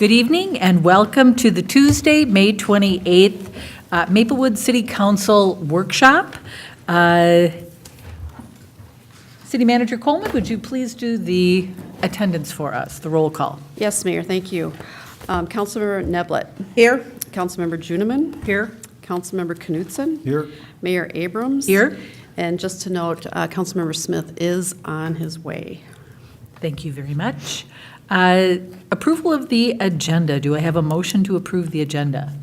Good evening and welcome to the Tuesday, May 28th Maplewood City Council Workshop. City Manager Coleman, would you please do the attendance for us, the roll call? Yes, Mayor, thank you. Councilmember Neblett. Here. Councilmember Juniman. Here. Councilmember Knudsen. Here. Mayor Abrams. Here. And just to note, Councilmember Smith is on his way. Thank you very much. Approval of the agenda. Do I have a motion to approve the agenda?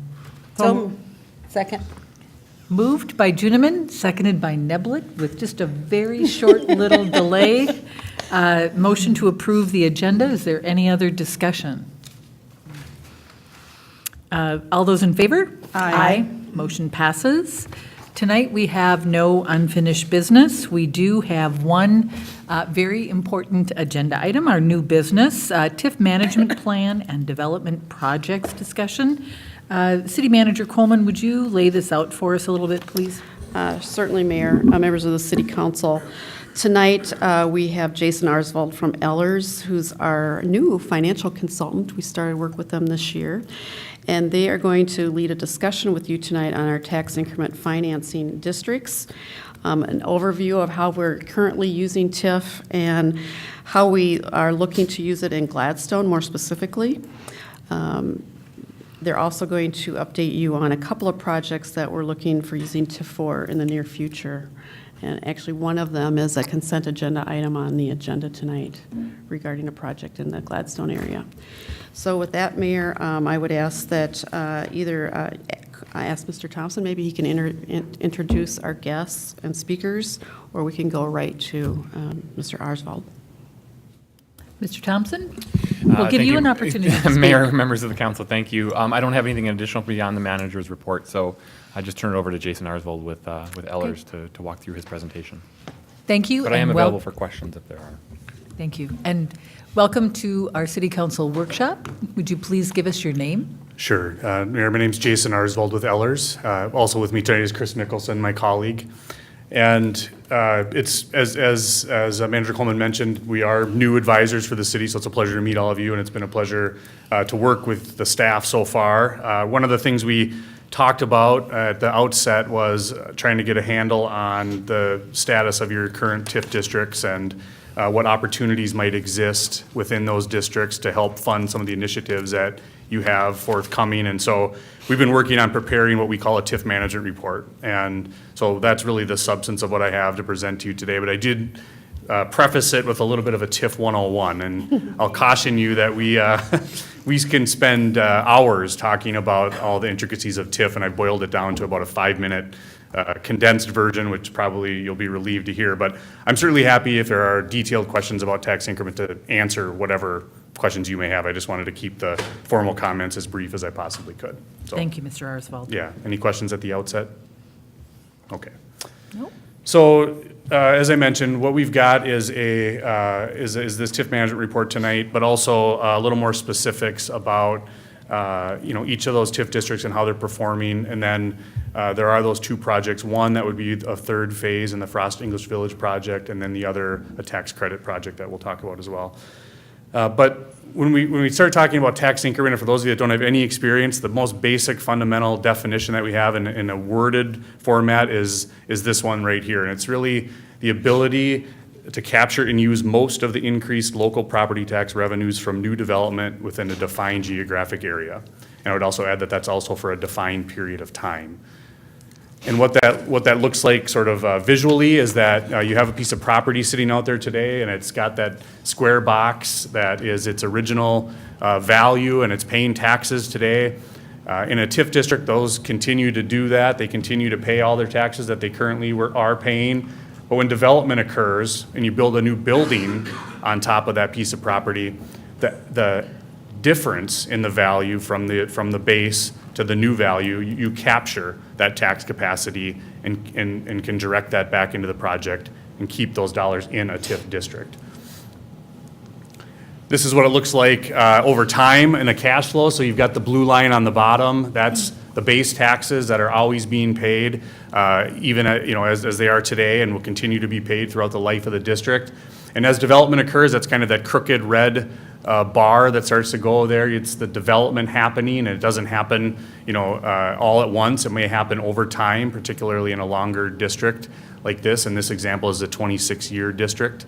Second. Moved by Juniman, seconded by Neblett, with just a very short little delay. Motion to approve the agenda. Is there any other discussion? All those in favor? Aye. Motion passes. Tonight, we have no unfinished business. We do have one very important agenda item, our new business, TIF Management Plan and Development Projects discussion. City Manager Coleman, would you lay this out for us a little bit, please? Certainly, Mayor, members of the City Council. Tonight, we have Jason Arsvold from Ellers, who's our new financial consultant. We started work with them this year. And they are going to lead a discussion with you tonight on our tax increment financing districts, an overview of how we're currently using TIF and how we are looking to use it in Gladstone more specifically. They're also going to update you on a couple of projects that we're looking for using TIF for in the near future. And actually, one of them is a consent agenda item on the agenda tonight regarding a project in the Gladstone area. So with that, Mayor, I would ask that I ask Mr. Thompson, maybe he can introduce our guests and speakers, or we can go right to Mr. Arsvold. Mr. Thompson? We'll give you an opportunity to speak. Mayor, members of the council, thank you. I don't have anything additional beyond the manager's report, so I just turn it over to Jason Arsvold with Ellers to walk through his presentation. Thank you. But I am available for questions if there are. Thank you. And welcome to our City Council workshop. Would you please give us your name? Sure. Mayor, my name's Jason Arsvold with Ellers. Also with me tonight is Chris Nicholson, my colleague. And it's, as Manager Coleman mentioned, we are new advisors for the city, so it's a pleasure to meet all of you, and it's been a pleasure to work with the staff so far. One of the things we talked about at the outset was trying to get a handle on the status of your current TIF districts and what opportunities might exist within those districts to help fund some of the initiatives that you have forthcoming. And so we've been working on preparing what we call a TIF management report. And so that's really the substance of what I have to present to you today. But I did preface it with a little bit of a TIF 101. And I'll caution you that we can spend hours talking about all the intricacies of TIF, and I boiled it down to about a 5-minute condensed version, which probably you'll be relieved to hear. But I'm certainly happy if there are detailed questions about tax increment to answer whatever questions you may have. I just wanted to keep the formal comments as brief as I possibly could. So, Thank you, Mr. Arsvold. yeah, any questions at the outset? Okay. Nope. So, as I mentioned, what we've got is is this TIF management report tonight, but also a little more specifics about each of those TIF districts and how they're performing. And then there are those two projects. One that would be a third phase in the Frost English Village project, and then the other a tax credit project that we'll talk about as well. But when we start talking about tax increment, and for those of you that don't have any experience, the most basic fundamental definition that we have in a worded format is this one right here. And it's really the ability to capture and use most of the increased local property tax revenues from new development within a defined geographic area. And I would also add that that's also for a defined period of time. And what that looks like sort of visually is that you have a piece of property sitting out there today, and it's got that square box that is its original value, and it's paying taxes today. In a TIF district, those continue to do that. They continue to pay all their taxes that they currently are paying. But when development occurs and you build a new building on top of that piece of property, the difference in the value from the base to the new value, you capture that tax capacity and can direct that back into the project and keep those dollars in a TIF district. This is what it looks like over time in a cash flow. So you've got the blue line on the bottom. That's the base taxes that are always being paid, even as they are today, and will continue to be paid throughout the life of the district. And as development occurs, that's kind of that crooked red bar that starts to go there. It's the development happening, and it doesn't happen, all at once. It may happen over time, particularly in a longer district like this. And this example is a 26-year district.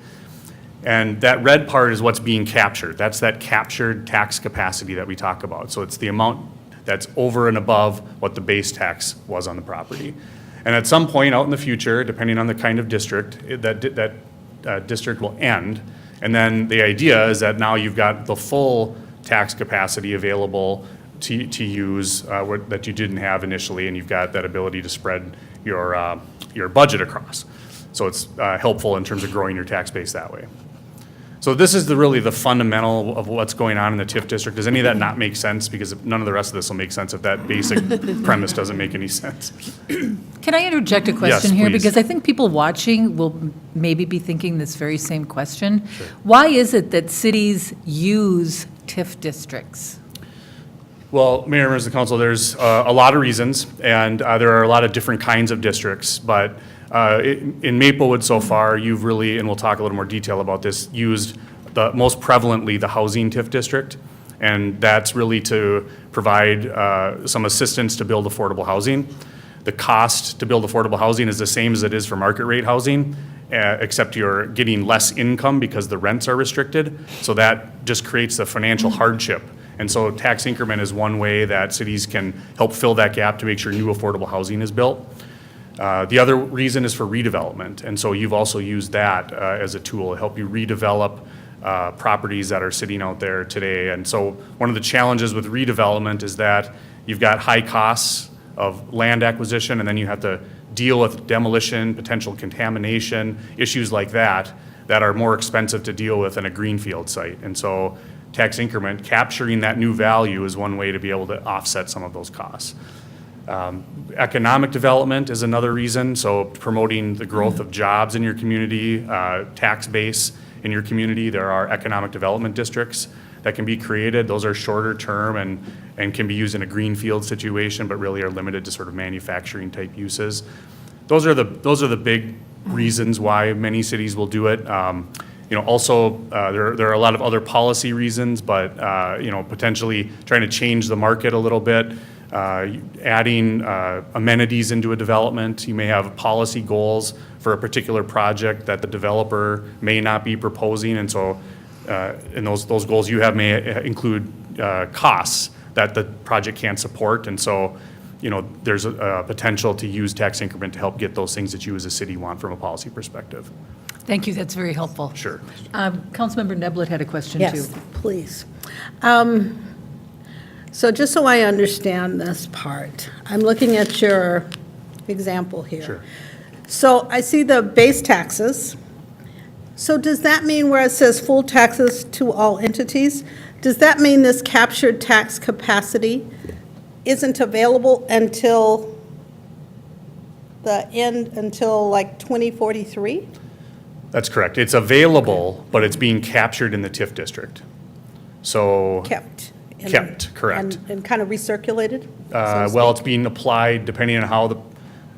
And that red part is what's being captured. That's that captured tax capacity that we talk about. So it's the amount that's over and above what the base tax was on the property. And at some point out in the future, depending on the kind of district, that district will end. And then the idea is that now you've got the full tax capacity available to use that you didn't have initially, and you've got that ability to spread your budget across. So it's helpful in terms of growing your tax base that way. So this is really the fundamental of what's going on in the TIF district. Does any of that not make sense? Because none of the rest of this will make sense if that basic premise doesn't make any sense. Can I interject a question Yes, here? please. Because I think people watching will maybe be thinking this very same question. Why is it that cities use TIF districts? Well, Mayor, members of the council, there's a lot of reasons, and there are a lot of different kinds of districts. But in Maplewood so far, you've really, and we'll talk a little more detail about this, used most prevalently the housing TIF district. And that's really to provide some assistance to build affordable housing. The cost to build affordable housing is the same as it is for market rate housing, except you're getting less income because the rents are restricted. So that just creates the financial hardship. And so tax increment is one way that cities can help fill that gap to make sure new affordable housing is built. The other reason is for redevelopment. And so you've also used that as a tool to help you redevelop properties that are sitting out there today. And so one of the challenges with redevelopment is that you've got high costs of land acquisition, and then you have to deal with demolition, potential contamination, issues like that are more expensive to deal with in a greenfield site. And so tax increment, capturing that new value is one way to be able to offset some of those costs. Economic development is another reason, so promoting the growth of jobs in your community, tax base in your community. There are economic development districts that can be created. Those are shorter term and can be used in a greenfield situation, but really are limited to sort of manufacturing type uses. Those are the big reasons why many cities will do it. Also, there are a lot of other policy reasons, but potentially trying to change the market a little bit. Adding amenities into a development. You may have policy goals for a particular project that the developer may not be proposing, and so and those goals you have may include costs that the project can't support, and so there's a potential to use tax increment to help get those things that you as a city want from a policy perspective. Thank you, that's very helpful. Sure. Councilmember Neblett had a question, too. Yes, please. So just so I understand this part, I'm looking at your example here. Sure. So I see the base taxes. So does that mean where it says full taxes to all entities, does that mean this captured tax capacity isn't available until the end, until like 2043? That's correct. It's available, but it's being captured in the TIF district. So. Kept? Correct. And kind of recirculated? Well, it's being applied, depending on how the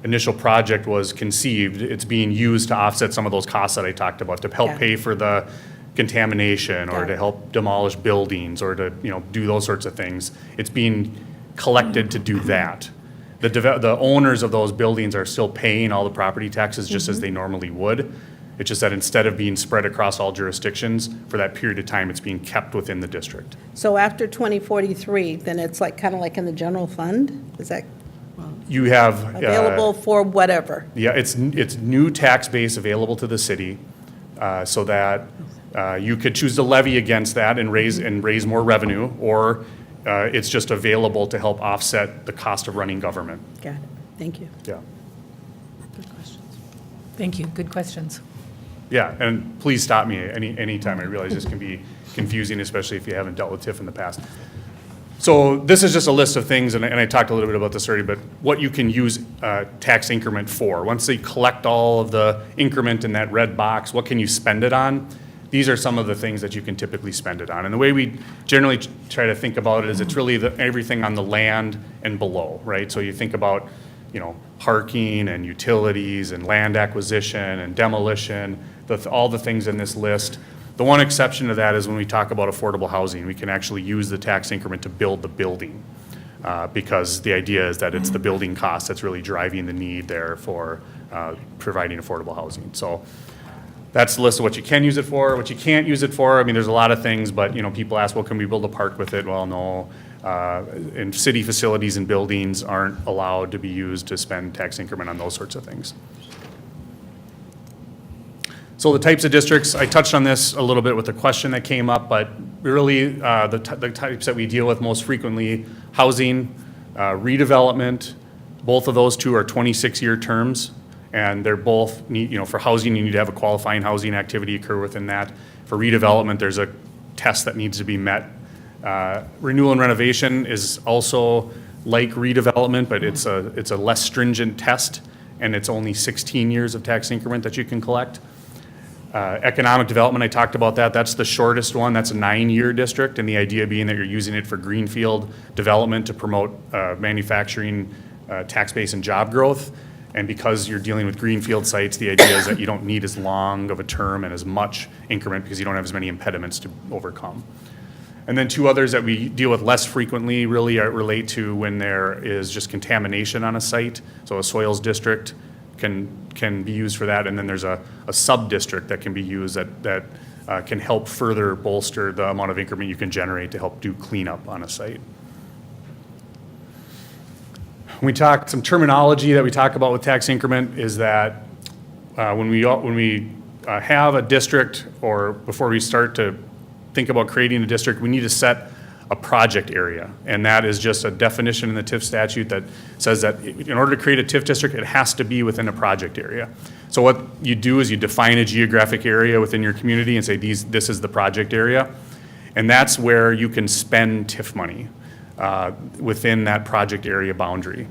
initial project was conceived, it's being used to offset some of those costs that I talked about, to help Okay. pay for the contamination, or Got to it. help demolish buildings, or to, do those sorts of things. It's being collected to do that. The owners of those buildings are still paying all the property taxes just as they normally would. It's just that instead of being spread across all jurisdictions, for that period of time, it's being kept within the district. So after 2043, then it's like, kind of like in the general fund? Is that You have. available for whatever? Yeah, it's new tax base available to the city, so that you could choose to levy against that and raise more revenue, or it's just available to help offset the cost of running government. Got it. Thank you. Yeah. Thank you, good questions. Yeah, and please stop me anytime. I realize this can be confusing, especially if you haven't dealt with TIF in the past. So this is just a list of things, and I talked a little bit about this already, but what you can use tax increment for. Once they collect all of the increment in that red box, what can you spend it on? These are some of the things that you can typically spend it on. And the way we generally try to think about it is it's really everything on the land and below, right? So you think about, parking and utilities and land acquisition and demolition, all the things in this list. The one exception to that is when we talk about affordable housing, we can actually use the tax increment to build the building. Because the idea is that it's the building cost that's really driving the need there for providing affordable housing. So that's the list of what you can use it for, what you can't use it for. I mean, there's a lot of things, but, people ask, well, can we build a park with it? Well, no. And city facilities and buildings aren't allowed to be used to spend tax increment on those sorts of things. So the types of districts, I touched on this a little bit with the question that came up, but really the types that we deal with most frequently, housing, redevelopment, both of those two are 26-year terms, and they're both need, for housing, you need to have a qualifying housing activity occur within that. For redevelopment, there's a test that needs to be met. Renewal and renovation is also like redevelopment, but it's a less stringent test, and it's only 16 years of tax increment that you can collect. Economic development, I talked about that. That's the shortest one. That's a 9-year district, and the idea being that you're using it for greenfield development to promote manufacturing, tax base, and job growth. And because you're dealing with greenfield sites, the idea is that you don't need as long of a term and as much increment because you don't have as many impediments to overcome. And then two others that we deal with less frequently really relate to when there is just contamination on a site. So a soils district can be used for that, and then there's a sub-district that can be used that can help further bolster the amount of increment you can generate to help do cleanup on a site. Some terminology that we talk about with tax increment is that when we have a district, or before we start to think about creating a district, we need to set a project area. And that is just a definition in the TIF statute that says that in order to create a TIF district, it has to be within a project area. So what you do is you define a geographic area within your community and say this is the project area. And that's where you can spend TIF money within that project area boundary.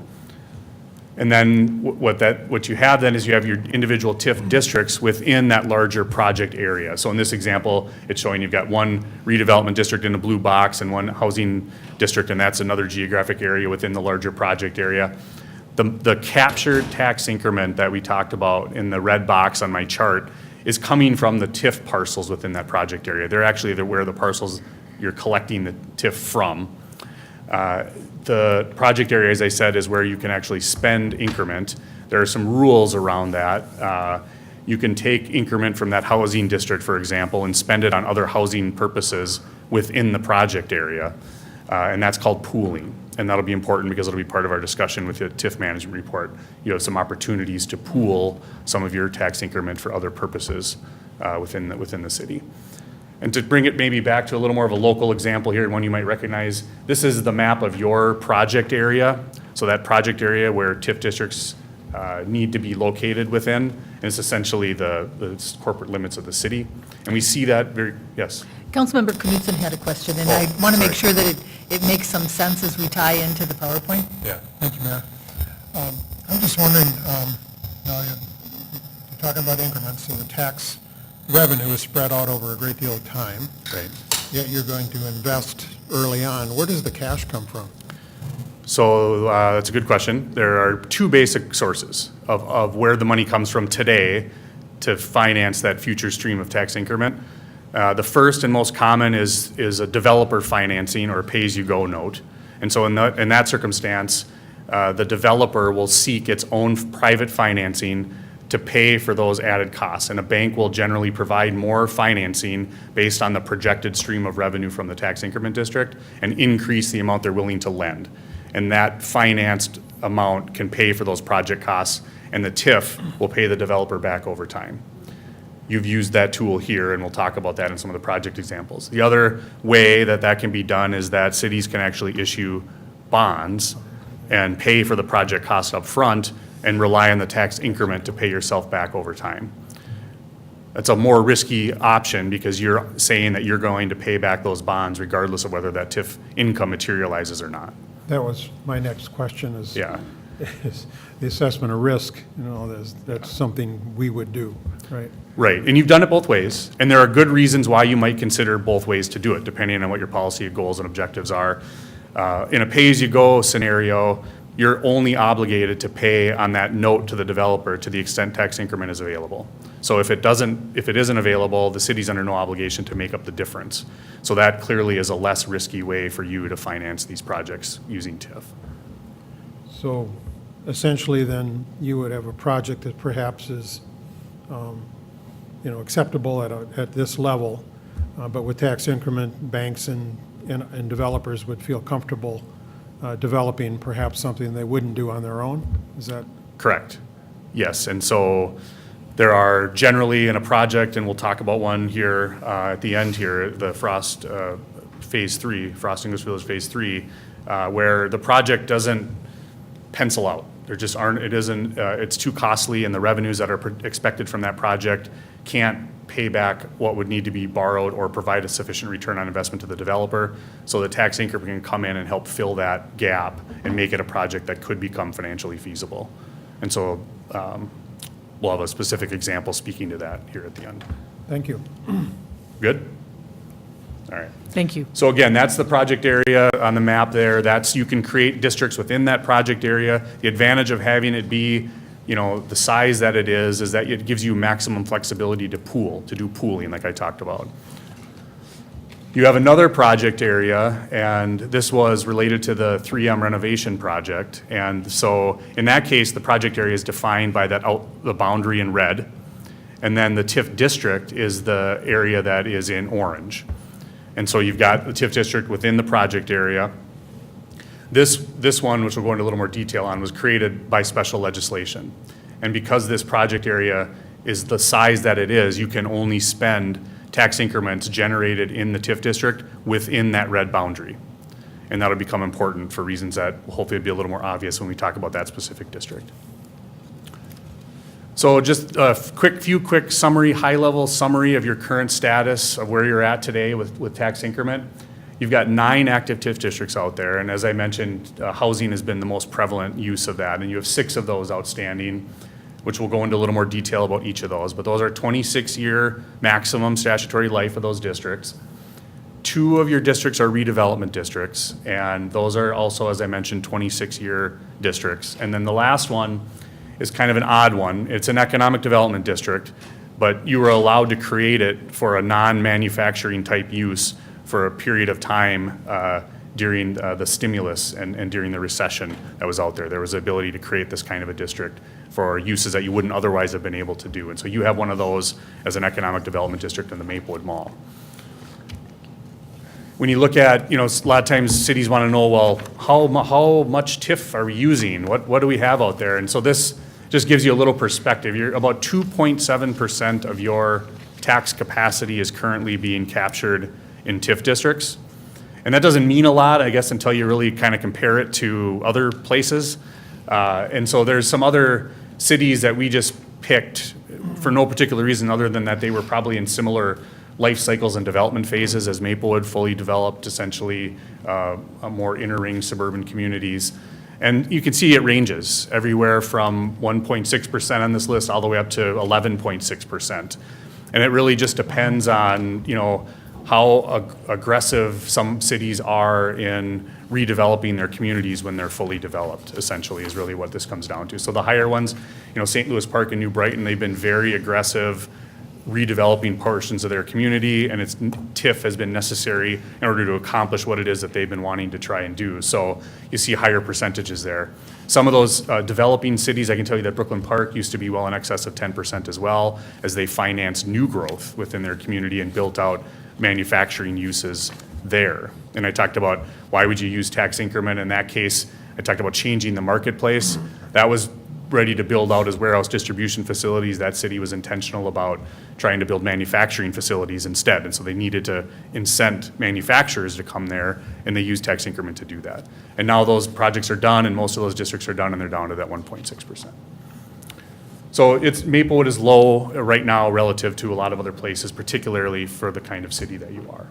And then what you have then is you have your individual TIF districts within that larger project area. So in this example, it's showing you've got one redevelopment district in a blue box and one housing district, and that's another geographic area within the larger project area. The captured tax increment that we talked about in the red box on my chart is coming from the TIF parcels within that project area. They're where the parcels you're collecting the TIF from. The project area, as I said, is where you can actually spend increment. There are some rules around that. You can take increment from that housing district, for example, and spend it on other housing purposes within the project area. And that's called pooling. And that'll be important because it'll be part of our discussion with the TIF management report. You have some opportunities to pool some of your tax increment for other purposes within the city. And to bring it maybe back to a little more of a local example here, one you might recognize, this is the map of your project area. So that project area where TIF districts need to be located within, and it's essentially the corporate limits of the city. And we see that yes. Councilmember Knudsen had a question, and I want to make sure that it makes some sense as we tie into the PowerPoint. Yeah, thank you, Mayor. I'm just wondering, now you're talking about increments, so the tax revenue is spread out over a great deal of time. Right. Yet you're going to invest early on. Where does the cash come from? So that's a good question. There are two basic sources of where the money comes from today to finance that future stream of tax increment. The first and most common is a developer financing or pay-as-you-go note. And so in that circumstance, the developer will seek its own private financing to pay for those added costs. And a bank will generally provide more financing based on the projected stream of revenue from the tax increment district and increase the amount they're willing to lend. And that financed amount can pay for those project costs, and the TIF will pay the developer back over time. You've used that tool here, and we'll talk about that in some of the project examples. The other way that can be done is that cities can actually issue bonds and pay for the project cost up front and rely on the tax increment to pay yourself back over time. That's a more risky option because you're saying that you're going to pay back those bonds regardless of whether that TIF income materializes or not. That was my next question is, Yeah. is the assessment of risk, that's something we would do, right? Right, and you've done it both ways, and there are good reasons why you might consider both ways to do it, depending on what your policy goals and objectives are. In a pay-as-you-go scenario, you're only obligated to pay on that note to the developer to the extent tax increment is available. So if it isn't available, the city's under no obligation to make up the difference. So that clearly is a less risky way for you to finance these projects using TIF. So essentially, then, you would have a project that perhaps is, acceptable at this level, but with tax increment, banks and developers would feel comfortable developing perhaps something they wouldn't do on their own? Is that? Correct. Yes, and so there are generally in a project, and we'll talk about one here at the end here, the Frost Phase 3, Frost English Village Phase 3, where the project doesn't pencil out. There just aren't, it's too costly, and the revenues that are expected from that project can't pay back what would need to be borrowed or provide a sufficient return on investment to the developer. So the tax increment can come in and help fill that gap and make it a project that could become financially feasible. And so we'll have a specific example speaking to that here at the end. Thank you. Good? All right. Thank you. So again, that's the project area on the map there. You can create districts within that project area. The advantage of having it be, the size that it is that it gives you maximum flexibility to do pooling like I talked about. You have another project area, and this was related to the 3M renovation project. And so in that case, the project area is defined by the boundary in red. And then the TIF district is the area that is in orange. And so you've got the TIF district within the project area. This one, which we'll go into a little more detail on, was created by special legislation. And because this project area is the size that it is, you can only spend tax increments generated in the TIF district within that red boundary. And that'll become important for reasons that hopefully will be a little more obvious when we talk about that specific district. So just a few quick summary, high-level summary of your current status of where you're at today with tax increment. You've got 9 active TIF districts out there, and as I mentioned, housing has been the most prevalent use of that, and you have 6 of those outstanding, which we'll go into a little more detail about each of those. But those are 26-year maximum statutory life of those districts. 2 of your districts are redevelopment districts, and those are also, as I mentioned, 26-year districts. And then the last one is kind of an odd one. It's an economic development district, but you were allowed to create it for a non-manufacturing type use for a period of time during the stimulus and during the recession that was out there. There was the ability to create this kind of a district for uses that you wouldn't otherwise have been able to do. And so you have one of those as an economic development district in the Maplewood Mall. When you look at, a lot of times cities want to know, well, how much TIF are we using? What do we have out there? And so this just gives you a little perspective. You're about 2.7% of your tax capacity is currently being captured in TIF districts. And that doesn't mean a lot, I guess, until you really kind of compare it to other places. And so there's some other cities that we just picked for no particular reason other than that they were probably in similar life cycles and development phases as Maplewood, fully developed, essentially more inner ring suburban communities. And you can see it ranges everywhere from 1.6% on this list all the way up to 11.6%. And it really just depends on, how aggressive some cities are in redeveloping their communities when they're fully developed, essentially, is really what this comes down to. So the higher ones, St. Louis Park and New Brighton, they've been very aggressive redeveloping portions of their community, and TIF has been necessary in order to accomplish what it is that they've been wanting to try and do. So you see higher percentages there. Some of those developing cities, I can tell you that Brooklyn Park used to be well in excess of 10% as well, as they financed new growth within their community and built out manufacturing uses there. And I talked about why would you use tax increment in that case. I talked about changing the marketplace. That was ready to build out as warehouse distribution facilities. That city was intentional about trying to build manufacturing facilities instead. And so they needed to incent manufacturers to come there, and they used tax increment to do that. And now those projects are done, and most of those districts are done, and they're down to that 1.6%. So Maplewood is low right now relative to a lot of other places, particularly for the kind of city that you are.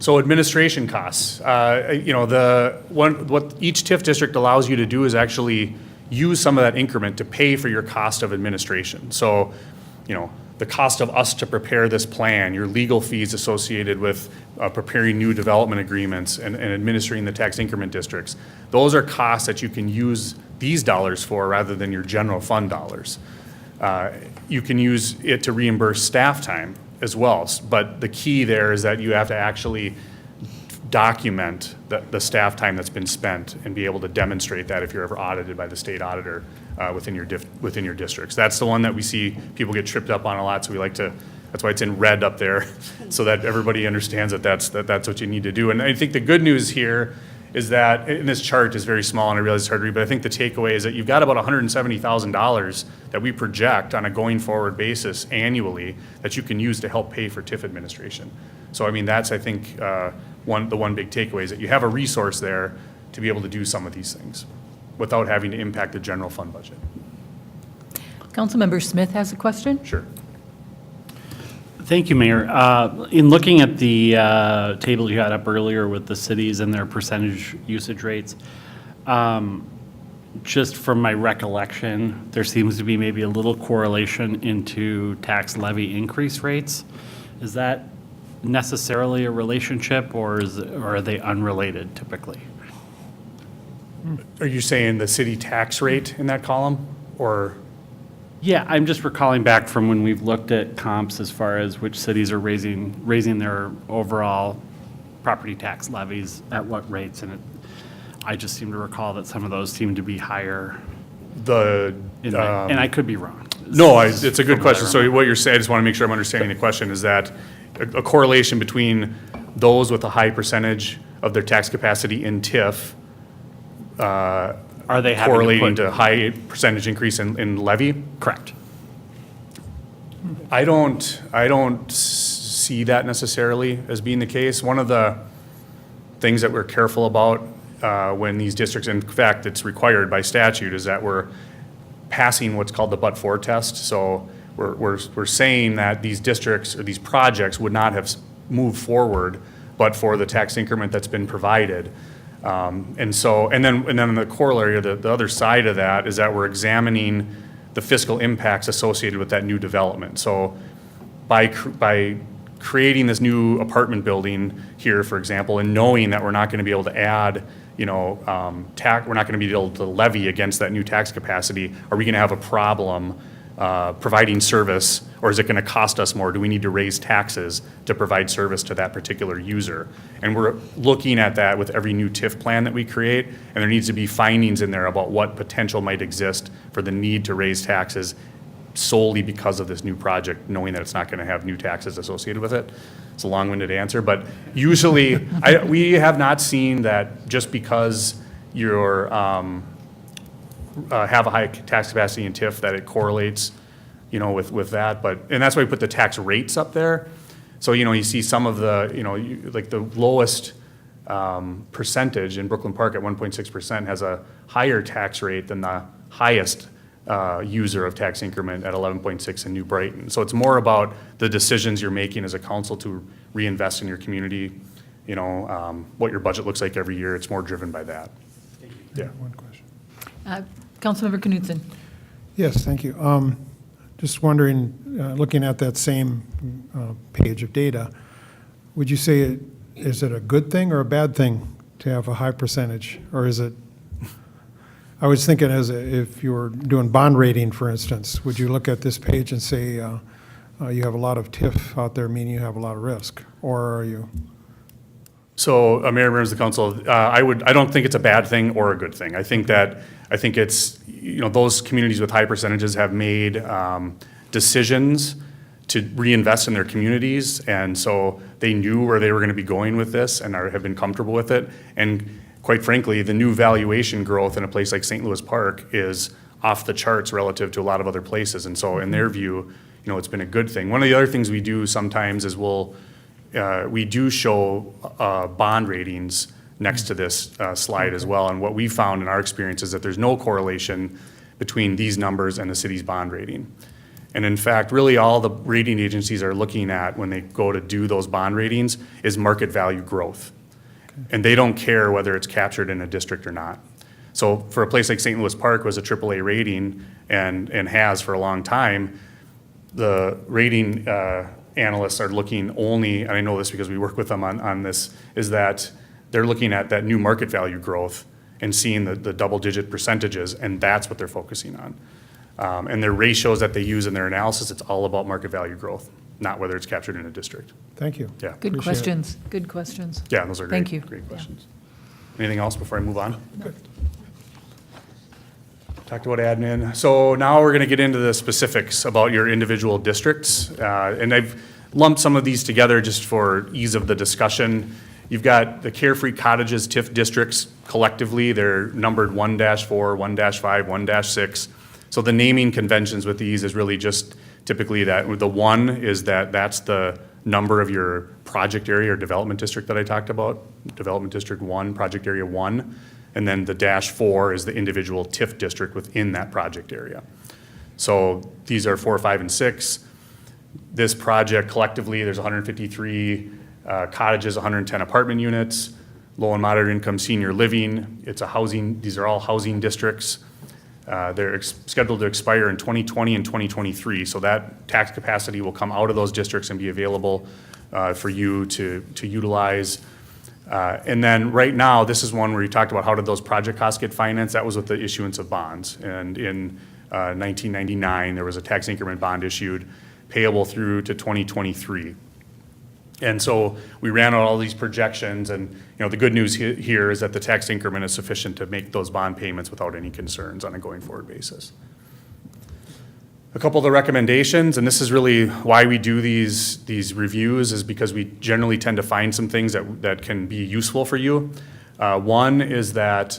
So administration costs, what each TIF district allows you to do is actually use some of that increment to pay for your cost of administration. So, the cost of us to prepare this plan, your legal fees associated with preparing new development agreements and administering the tax increment districts, those are costs that you can use these dollars for rather than your general fund dollars. You can use it to reimburse staff time as well, but the key there is that you have to actually document the staff time that's been spent and be able to demonstrate that if you're ever audited by the state auditor within your districts. That's the one that we see people get tripped up on a lot, so we like to, that's why it's in red up there, so that everybody understands that that's what you need to do. And I think the good news here is that, and this chart is very small, and I realize it's hard to read, but I think the takeaway is that you've got about $170,000 that we project on a going forward basis annually that you can use to help pay for TIF administration. So I mean, that's, I think, the one big takeaway is that you have a resource there to be able to do some of these things without having to impact the general fund budget. Councilmember Smith has a question? Sure. Thank you, Mayor. In looking at the table you had up earlier with the cities and their percentage usage rates, just from my recollection, there seems to be maybe a little correlation into tax levy increase rates. Is that necessarily a relationship, or are they unrelated typically? Are you saying the city tax rate in that column, or? Yeah, I'm just recalling back from when we've looked at comps as far as which cities are raising their overall property tax levies at what rates, and I just seem to recall that some of those seem to be higher. And I could be wrong. No, it's a good question. So what you're saying, I just want to make sure I'm understanding the question, is that a correlation between those with a high percentage of their tax capacity in TIF Are they having correlating to to high percentage increase in levy? Correct. I don't see that necessarily as being the case. One of the things that we're careful about when these districts, in fact, it's required by statute, is that we're passing what's called the but-for test. So we're saying that these districts or these projects would not have moved forward but for the tax increment that's been provided. And then the corollary, or the other side of that, is that we're examining the fiscal impacts associated with that new development. So by creating this new apartment building here, for example, and knowing that we're not going to be able to add, we're not going to be able to levy against that new tax capacity, are we going to have a problem providing service, or is it going to cost us more? Do we need to raise taxes to provide service to that particular user? And we're looking at that with every new TIF plan that we create, and there needs to be findings in there about what potential might exist for the need to raise taxes solely because of this new project, knowing that it's not going to have new taxes associated with it. It's a long-winded answer, but usually we have not seen that just because you're have a high tax capacity in TIF that it correlates, with that. And that's why we put the tax rates up there. So, you see some of the, like the lowest percentage in Brooklyn Park at 1.6% has a higher tax rate than the highest user of tax increment at 11.6 in New Brighton. So it's more about the decisions you're making as a council to reinvest in your community, what your budget looks like every year. It's more driven by that. Thank you. Yeah. One question. Councilmember Knudsen. Yes, thank you. Just wondering, looking at that same page of data, would you say is it a good thing or a bad thing to have a high percentage? Or is it, I was thinking if you were doing bond rating, for instance, would you look at this page and say you have a lot of TIF out there, meaning you have a lot of risk? Or are you? So, Mayor, members of the council, I don't think it's a bad thing or a good thing. I think it's, those communities with high percentages have made decisions to reinvest in their communities, and so they knew where they were going to be going with this and have been comfortable with it. And quite frankly, the new valuation growth in a place like St. Louis Park is off the charts relative to a lot of other places. And so in their view, it's been a good thing. One of the other things we do sometimes is we do show bond ratings next to this slide as well. And what we found in our experience is that there's no correlation between these numbers and the city's bond rating. And in fact, really all the rating agencies are looking at when they go to do those bond ratings is market value growth. Okay. And they don't care whether it's captured in a district or not. So for a place like St. Louis Park was a AAA rating and has for a long time, the rating analysts are looking only, and I know this because we work with them on this, is that they're looking at that new market value growth and seeing the double-digit percentages, and that's what they're focusing on. And their ratios that they use in their analysis, it's all about market value growth, not whether it's captured in a district. Thank you. Yeah. Good Appreciate it. questions, good questions. Yeah, those are great. Thank you. Great Yeah. questions. Anything else before I move on? Good. Talked about admin. So now we're going to get into the specifics about your individual districts. And I've lumped some of these together just for ease of the discussion. You've got the Carefree Cottages TIF districts collectively. They're numbered 1-4, 1-5, 1-6. So the naming conventions with these is really just typically that the 1 is that's the number of your project area or development district that I talked about, Development District 1, Project Area 1. And then the -4 is the individual TIF district within that project area. So these are 4, 5, and 6. This project collectively, there's 153 cottages, 110 apartment units, low and moderate income senior living. It's a housing, these are all housing districts. They're scheduled to expire in 2020 and 2023. So that tax capacity will come out of those districts and be available for you to utilize. And then right now, this is one where you talked about how did those project costs get financed? That was with the issuance of bonds. And in 1999, there was a tax increment bond issued payable through to 2023. And so we ran out all these projections, and the good news here is that the tax increment is sufficient to make those bond payments without any concerns on a going forward basis. A couple of the recommendations, and this is really why we do these reviews, is because we generally tend to find some things that can be useful for you. One is that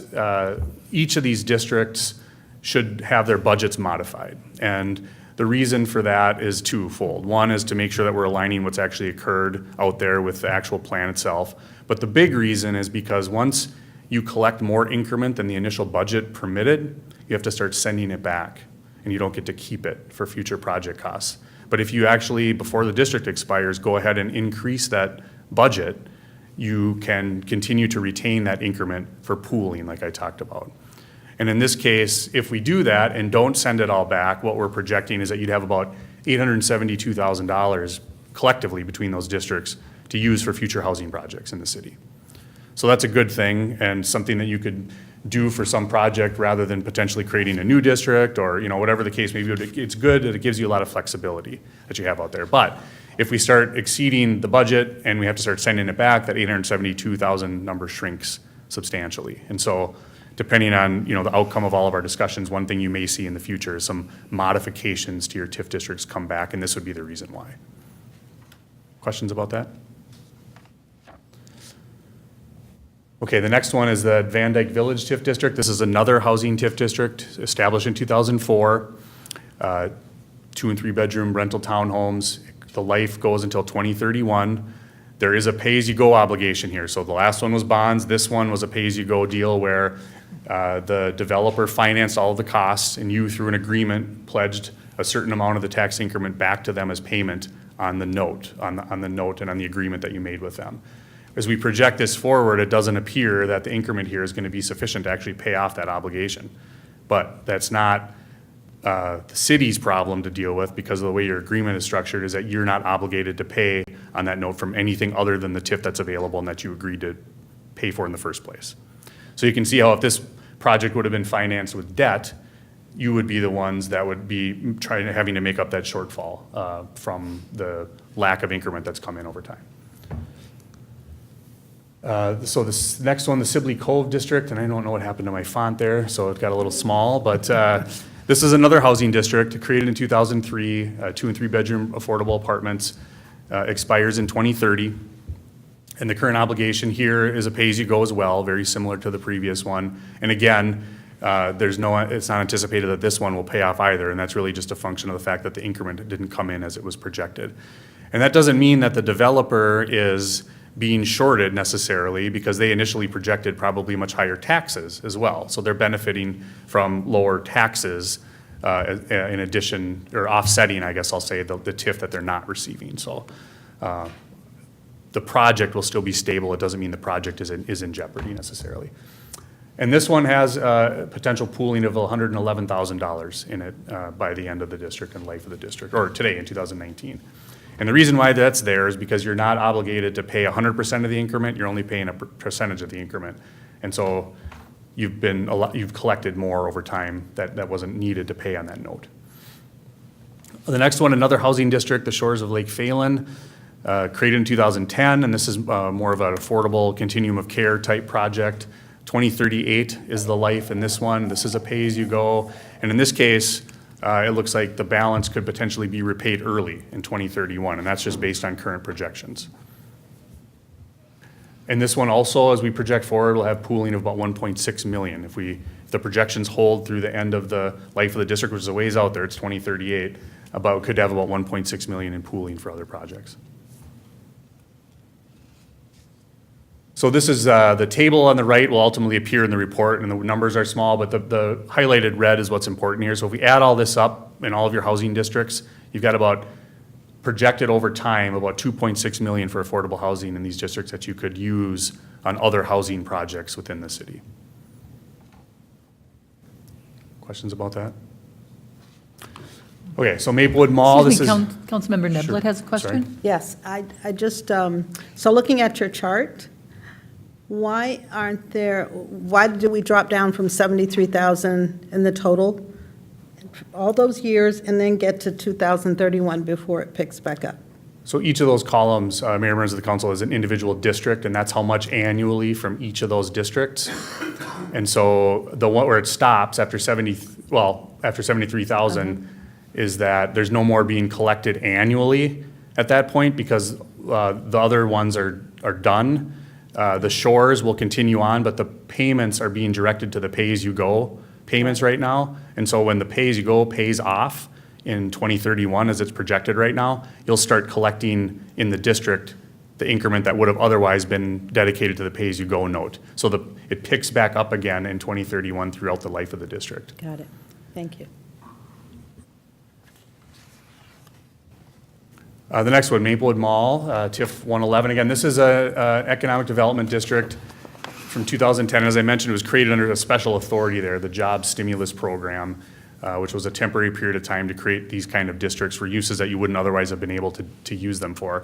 each of these districts should have their budgets modified. And the reason for that is twofold. One is to make sure that we're aligning what's actually occurred out there with the actual plan itself. But the big reason is because once you collect more increment than the initial budget permitted, you have to start sending it back, and you don't get to keep it for future project costs. But if you actually, before the district expires, go ahead and increase that budget, you can continue to retain that increment for pooling like I talked about. And in this case, if we do that and don't send it all back, what we're projecting is that you'd have about $872,000 collectively between those districts to use for future housing projects in the city. So that's a good thing and something that you could do for some project rather than potentially creating a new district or whatever the case may be. It's good that it gives you a lot of flexibility that you have out there. But if we start exceeding the budget and we have to start sending it back, that 872,000 number shrinks substantially. And so depending on the outcome of all of our discussions, one thing you may see in the future is some modifications to your TIF districts come back, and this would be the reason why. Questions about that? Okay, the next one is the Van Dyke Village TIF district. This is another housing TIF district established in 2004. 2 and 3 bedroom rental townhomes. The life goes until 2031. There is a pay-as-you-go obligation here. So the last one was bonds. This one was a pay-as-you-go deal where the developer financed all of the costs, and you, through an agreement, pledged a certain amount of the tax increment back to them as payment on the note, on the note and on the agreement that you made with them. As we project this forward, it doesn't appear that the increment here is going to be sufficient to actually pay off that obligation. But that's not the city's problem to deal with, because of the way your agreement is structured is that you're not obligated to pay on that note from anything other than the TIF that's available and that you agreed to pay for in the first place. So you can see how if this project would have been financed with debt, you would be the ones that would be having to make up that shortfall from the lack of increment that's come in over time. So this next one, the Sibley Cove District, and I don't know what happened to my font there, so it got a little small, but this is another housing district created in 2003, 2 and 3 bedroom affordable apartments, expires in 2030. And the current obligation here is a pay-as-you-go as well, very similar to the previous one. And again, it's not anticipated that this one will pay off either, and that's really just a function of the fact that the increment didn't come in as it was projected. And that doesn't mean that the developer is being shorted necessarily, because they initially projected probably much higher taxes as well. So they're benefiting from lower taxes in addition, or offsetting, I guess I'll say, the TIF that they're not receiving. So the project will still be stable. It doesn't mean the project is in jeopardy necessarily. And this one has potential pooling of $111,000 in it by the end of the district and life of the district, or today in 2019. And the reason why that's there is because you're not obligated to pay 100% of the increment, you're only paying a percentage of the increment. And so you've collected more over time that wasn't needed to pay on that note. The next one, another housing district, the shores of Lake Phalen, created in 2010, and this is more of an affordable continuum of care type project. 2038 is the life in this one. This is a pay-as-you-go, and in this case, it looks like the balance could potentially be repaid early in 2031, and that's just based on current projections. And this one also, as we project forward, will have pooling of about 1.6 million. If the projections hold through the end of the life of the district, which is a ways out there, it's 2038, could have about 1.6 million in pooling for other projects. So this is, the table on the right will ultimately appear in the report, and the numbers are small, but the highlighted red is what's important here. So if we add all this up in all of your housing districts, you've got about, projected over time, about 2.6 million for affordable housing in these districts that you could use on other housing projects within the city. Questions about that? Okay, so Maplewood Mall, this Excuse is. me, Councilmember Neblett Sure. has a question? Sorry. Yes, I just, so looking at your chart, why do we drop down from 73,000 in the total, all those years, and then get to 2031 before it picks back up? So each of those columns, Mayor, members of the council, is an individual district, and that's how much annually from each of those districts. And so the one where it stops after 73,000 is that there's no more being collected annually at that point because the other ones are done. The shores will continue on, but the payments are being directed to the pay-as-you-go payments right now. And so when the pay-as-you-go pays off in 2031, as it's projected right now, you'll start collecting in the district the increment that would have otherwise been dedicated to the pay-as-you-go note. So it picks back up again in 2031 throughout the life of the district. Got it. Thank you. The next one, Maplewood Mall, TIF 111. Again, this is a economic development district from 2010. As I mentioned, it was created under a special authority there, the Job Stimulus Program, which was a temporary period of time to create these kind of districts for uses that you wouldn't otherwise have been able to use them for.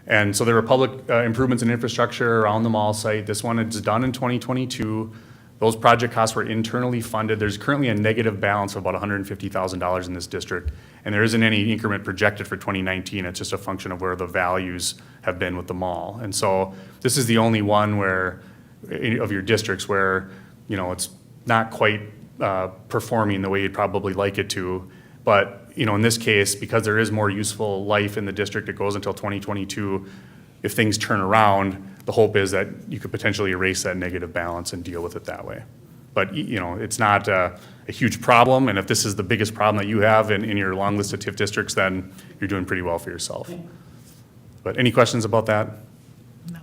And so there were public improvements in infrastructure around the mall site. This one is done in 2022. Those project costs were internally funded. There's currently a negative balance of about $150,000 in this district, and there isn't any increment projected for 2019. It's just a function of where the values have been with the mall. And so this is the only one where, of your districts where, it's not quite performing the way you'd probably like it to. But, in this case, because there is more useful life in the district, it goes until 2022. If things turn around, the hope is that you could potentially erase that negative balance and deal with it that way. But, it's not a huge problem, and if this is the biggest problem that you have in your long list of TIF districts, then you're doing pretty well for yourself. But any questions about that? No.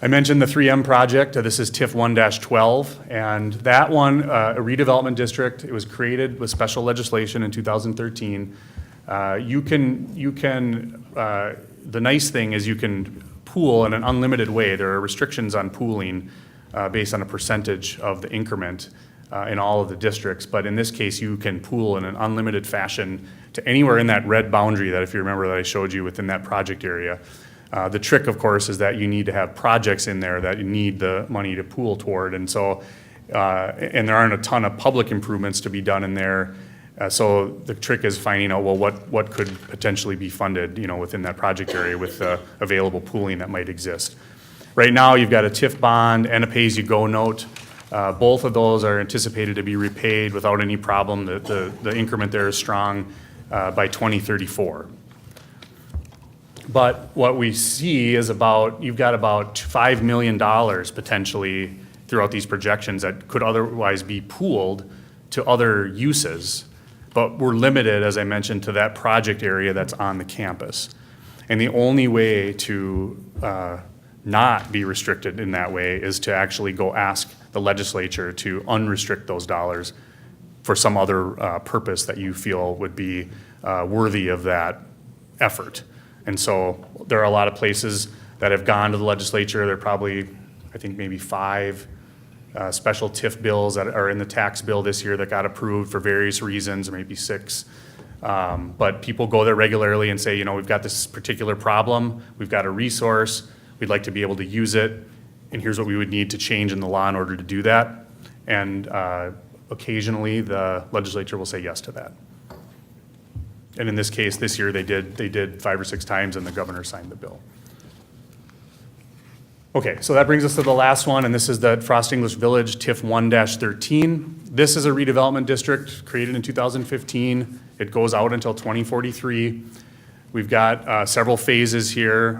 I mentioned the 3M project. This is TIF 1-12, and that one, a redevelopment district. It was created with special legislation in 2013. The nice thing is you can pool in an unlimited way. There are restrictions on pooling based on a percentage of the increment in all of the districts. But in this case, you can pool in an unlimited fashion to anywhere in that red boundary that, if you remember, that I showed you within that project area. The trick, of course, is that you need to have projects in there that you need the money to pool toward. And so, and there aren't a ton of public improvements to be done in there. So the trick is finding out, well, what could potentially be funded, within that project area with the available pooling that might exist. Right now, you've got a TIF bond and a pay-as-you-go note. Both of those are anticipated to be repaid without any problem. The increment there is strong by 2034. But what we see is you've got about $5 million potentially throughout these projections that could otherwise be pooled to other uses. But we're limited, as I mentioned, to that project area that's on the campus. And the only way to not be restricted in that way is to actually go ask the legislature to unrestrict those dollars for some other purpose that you feel would be worthy of that effort. And so there are a lot of places that have gone to the legislature. There are probably, I think, maybe 5 special TIF bills that are in the tax bill this year that got approved for various reasons, there may be 6. But people go there regularly and say, we've got this particular problem, we've got a resource, we'd like to be able to use it, and here's what we would need to change in the law in order to do that. And occasionally, the legislature will say yes to that. And in this case, this year, they did 5 or 6 times, and the governor signed the bill. Okay, so that brings us to the last one, and this is the Frost English Village TIF 1-13. This is a redevelopment district created in 2015. It goes out until 2043. We've got several phases here.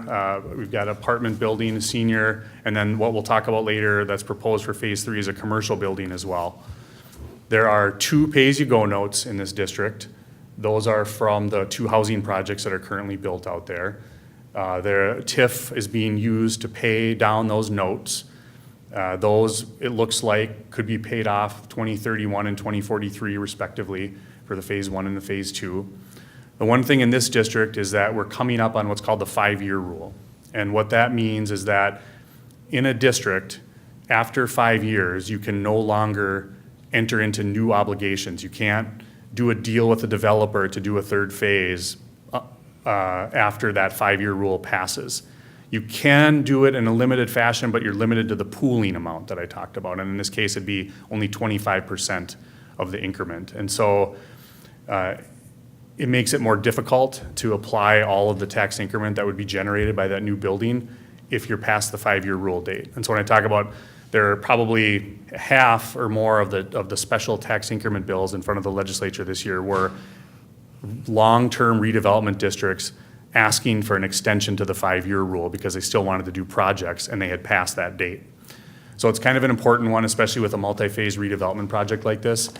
We've got apartment building, senior, and then what we'll talk about later that's proposed for phase 3 is a commercial building as well. There are 2 pay-as-you-go notes in this district. Those are from the 2 housing projects that are currently built out there. Their TIF is being used to pay down those notes. Those, it looks like, could be paid off 2031 and 2043 respectively for the phase 1 and the phase 2. The one thing in this district is that we're coming up on what's called the 5-year rule. And what that means is that in a district, after 5 years, you can no longer enter into new obligations. You can't do a deal with the developer to do a 3rd phase after that 5-year rule passes. You can do it in a limited fashion, but you're limited to the pooling amount that I talked about. And in this case, it'd be only 25% of the increment. And so it makes it more difficult to apply all of the tax increment that would be generated by that new building if you're past the 5-year rule date. And so when I talk about there are probably half or more of the special tax increment bills in front of the legislature this year were long-term redevelopment districts asking for an extension to the 5-year rule because they still wanted to do projects and they had passed that date. So it's kind of an important one, especially with a multi-phase redevelopment project like this.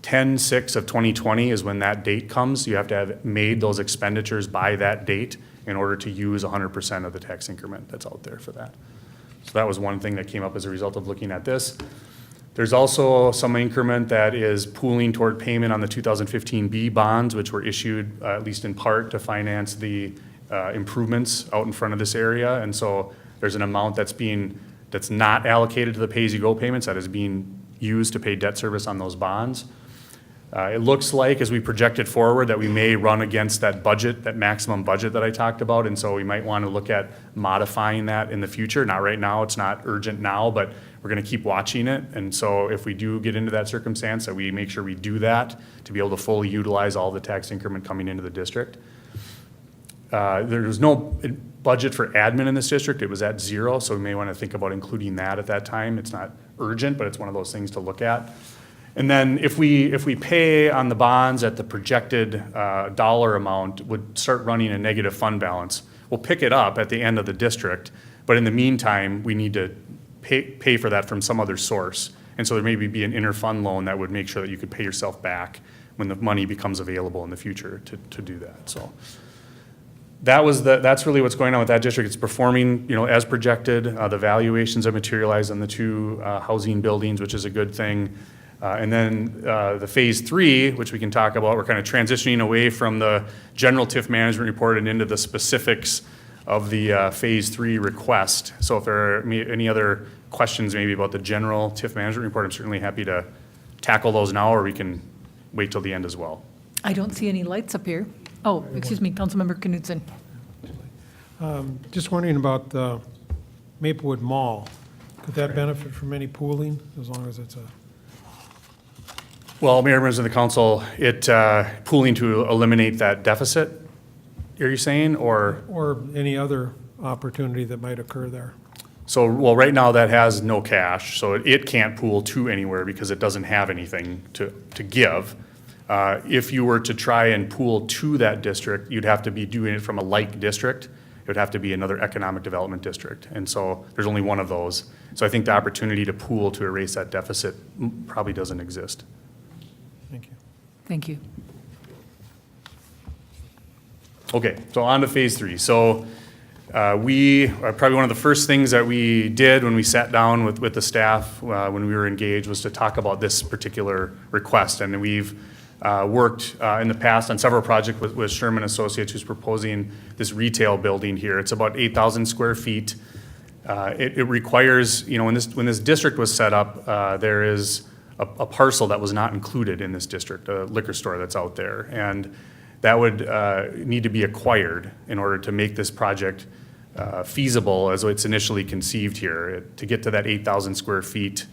10/6 of 2020 is when that date comes. You have to have made those expenditures by that date in order to use 100% of the tax increment that's out there for that. So that was one thing that came up as a result of looking at this. There's also some increment that is pooling toward payment on the 2015 B bonds, which were issued at least in part to finance the improvements out in front of this area. And so there's an amount that's not allocated to the pay-as-you-go payments that is being used to pay debt service on those bonds. It looks like, as we project it forward, that we may run against that budget, that maximum budget that I talked about, and so we might want to look at modifying that in the future. Not right now, it's not urgent now, but we're going to keep watching it, and so if we do get into that circumstance, that we make sure we do that to be able to fully utilize all the tax increment coming into the district. There was no budget for admin in this district. It was at 0, so we may want to think about including that at that time. It's not urgent, but it's one of those things to look at. And then if we pay on the bonds at the projected dollar amount, would start running a negative fund balance. We'll pick it up at the end of the district, but in the meantime, we need to pay for that from some other source. And so there may be an interfund loan that would make sure that you could pay yourself back when the money becomes available in the future to do that. So that's really what's going on with that district. It's performing, as projected. The valuations have materialized on the 2 housing buildings, which is a good thing. And then the phase 3, which we can talk about, we're kind of transitioning away from the general TIF management report and into the specifics of the phase 3 request. So if there are any other questions maybe about the general TIF management report, I'm certainly happy to tackle those now, or we can wait till the end as well. I don't see any lights up here. Oh, excuse me, Councilmember Knutson. Just wondering about the Maplewood Mall. Could that benefit from any pooling, as long as it's a... Well, Mayor, members of the council, pooling to eliminate that deficit, are you saying, or? Or any other opportunity that might occur there? So, well, right now that has no cash, so it can't pool to anywhere because it doesn't have anything to give. If you were to try and pool to that district, you'd have to be doing it from a like district. It would have to be another economic development district. And so there's only one of those. So I think the opportunity to pool to erase that deficit probably doesn't exist. Thank you. Thank you. Okay, so on to phase 3. So probably one of the first things that we did when we sat down with the staff when we were engaged was to talk about this particular request. And we've worked in the past on several projects with Sherman Associates, who's proposing this retail building here. It's about 8,000 square feet. It requires, when this district was set up, there is a parcel that was not included in this district, a liquor store that's out there. And that would need to be acquired in order to make this project feasible as it's initially conceived here. To get to that 8,000 square feet,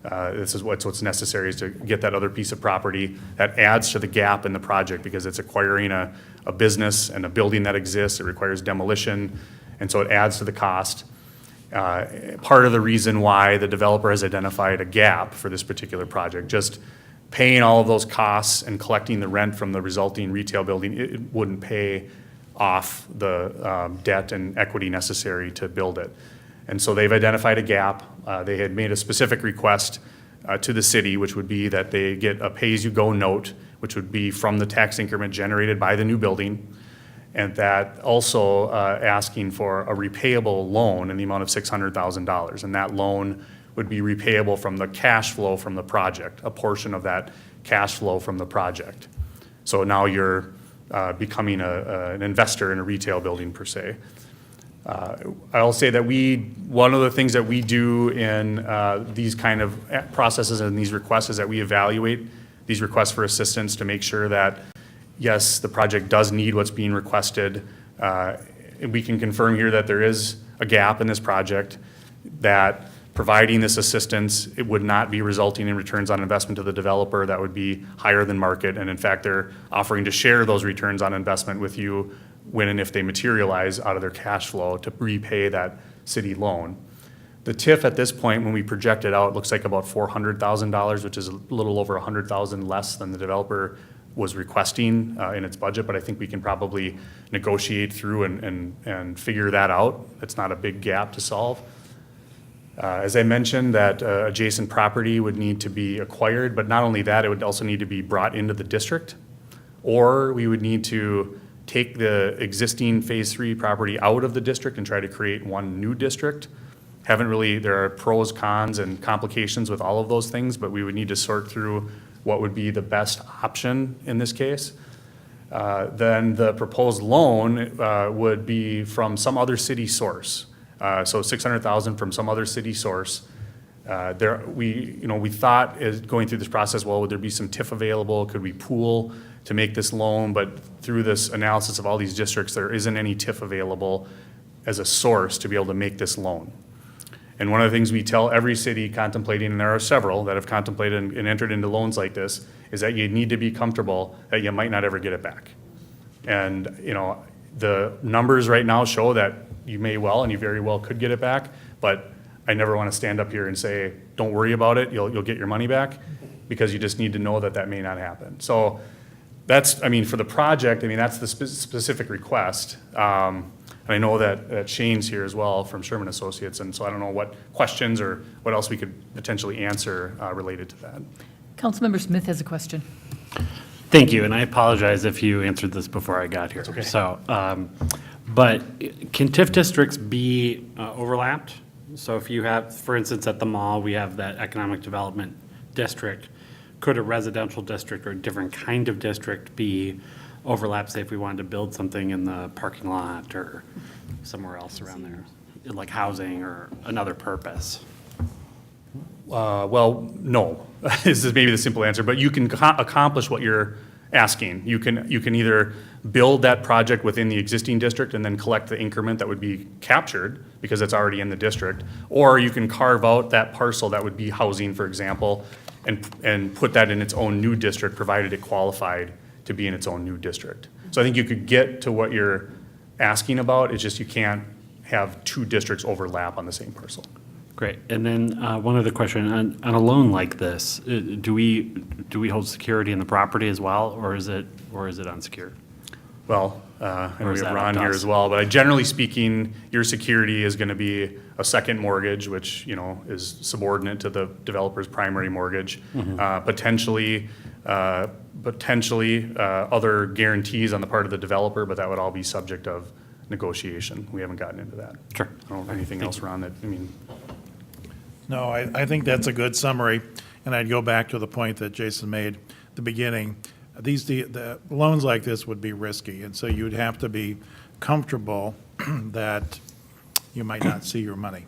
this is what's necessary, is to get that other piece of property. That adds to the gap in the project because it's acquiring a business and a building that exists. It requires demolition, and so it adds to the cost. Part of the reason why the developer has identified a gap for this particular project, just paying all of those costs and collecting the rent from the resulting retail building, it wouldn't pay off the debt and equity necessary to build it. And so they've identified a gap. They had made a specific request to the city, which would be that they get a pay-as-you-go note, which would be from the tax increment generated by the new building, and that also asking for a repayable loan in the amount of $600,000. And that loan would be repayable from the cash flow from the project, a portion of that cash flow from the project. So now you're becoming an investor in a retail building per se. I'll say that one of the things that we do in these kind of processes and these requests is that we evaluate these requests for assistance to make sure that, yes, the project does need what's being requested. We can confirm here that there is a gap in this project, that providing this assistance, it would not be resulting in returns on investment to the developer that would be higher than market. And in fact, they're offering to share those returns on investment with you when and if they materialize out of their cash flow to repay that city loan. The TIF at this point, when we project it out, looks like about $400,000, which is a little over $100,000 less than the developer was requesting in its budget, but I think we can probably negotiate through and figure that out. It's not a big gap to solve. As I mentioned, that adjacent property would need to be acquired, but not only that, it would also need to be brought into the district, or we would need to take the existing Phase 3 property out of the district and try to create one new district. There are pros, cons, and complications with all of those things, but we would need to sort through what would be the best option in this case. Then the proposed loan would be from some other city source. So $600,000 from some other city source. We thought as going through this process, well, would there be some TIF available? Could we pool to make this loan? But through this analysis of all these districts, there isn't any TIF available as a source to be able to make this loan. And one of the things we tell every city contemplating, and there are several that have contemplated and entered into loans like this, is that you need to be comfortable that you might not ever get it back. And, the numbers right now show that you may well, and you very well could get it back, but I never want to stand up here and say, don't worry about it, you'll get your money back, because you just need to know that that may not happen. So that's, for the project, that's the specific request. And I know that Shane's here as well from Sherman Associates, and so I don't know what questions or what else we could potentially answer related to that. Councilmember Smith has a question. Thank you, and I apologize if you answered this before I got here. okay. So, but can TIF districts be overlapped? So if you have, for instance, at the mall, we have that economic development district. Could a residential district or a different kind of district be overlapped, say if we wanted to build something in the parking lot or somewhere else around there, like housing or another purpose? Well, no, this is maybe the simple answer, but you can accomplish what you're asking. You can either build that project within the existing district and then collect the increment that would be captured because it's already in the district, or you can carve out that parcel that would be housing, for example, and put that in its own new district, provided it qualified to be in its own new district. So I think you could get to what you're asking about, it's just you can't have two districts overlap on the same parcel. Great. And then one other question, on a loan like this, do we hold security in the property as well, or is it unsecured? Well, and Or we is have that Ron up to here us? as well, but generally speaking, your security is going to be a second mortgage, which, is subordinate to the developer's primary mortgage. Potentially other guarantees on the part of the developer, but that would all be subject of negotiation. We haven't gotten into that. Sure. I don't know if anything else, Ron, No, I think that's a good summary, and I'd go back to the point that Jason made at the beginning. The loans like this would be risky, and so you'd have to be comfortable that you might not see your money.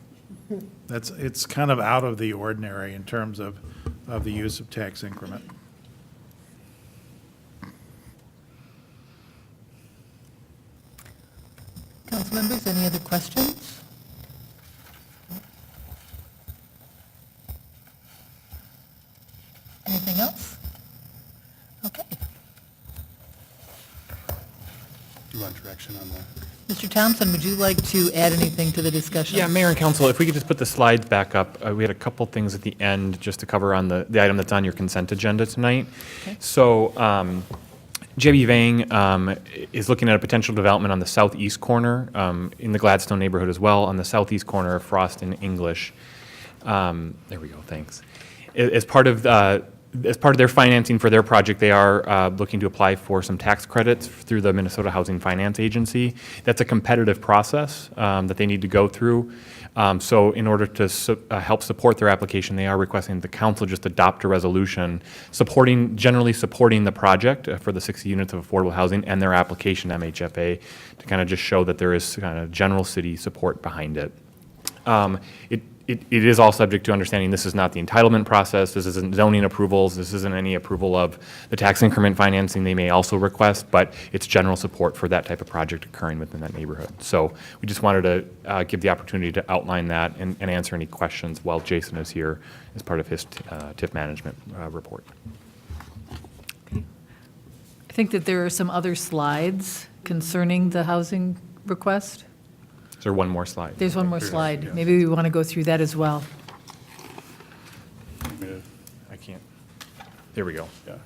It's kind of out of the ordinary in terms of the use of tax increment. Council members, any other questions? Anything else? Okay. Do you want direction on that? Mr. Thompson, would you like to add anything to the discussion? Yeah, Mayor and Council, if we could just put the slides back up. We had a couple things at the end just to cover on the item that's on your consent agenda tonight. Okay. So JB Vang is looking at a potential development on the southeast corner, in the Gladstone neighborhood as well, on the southeast corner of Frost and English. There we go, thanks. As part of their financing for their project, they are looking to apply for some tax credits through the Minnesota Housing Finance Agency. That's a competitive process that they need to go through. So in order to help support their application, they are requesting that the council just adopt a resolution generally supporting the project for the 60 units of affordable housing and their application to MHFA to kind of just show that there is kind of general city support behind it. It is all subject to understanding this is not the entitlement process, this isn't zoning approvals, this isn't any approval of the tax increment financing they may also request, but it's general support for that type of project occurring within that neighborhood. So we just wanted to give the opportunity to outline that and answer any questions while Jason is here as part of his TIF management report. I think that there are some other slides concerning the housing request. Is there one more slide? There's one more slide. Maybe we want to go through that as well. I can't. There we go. Yeah.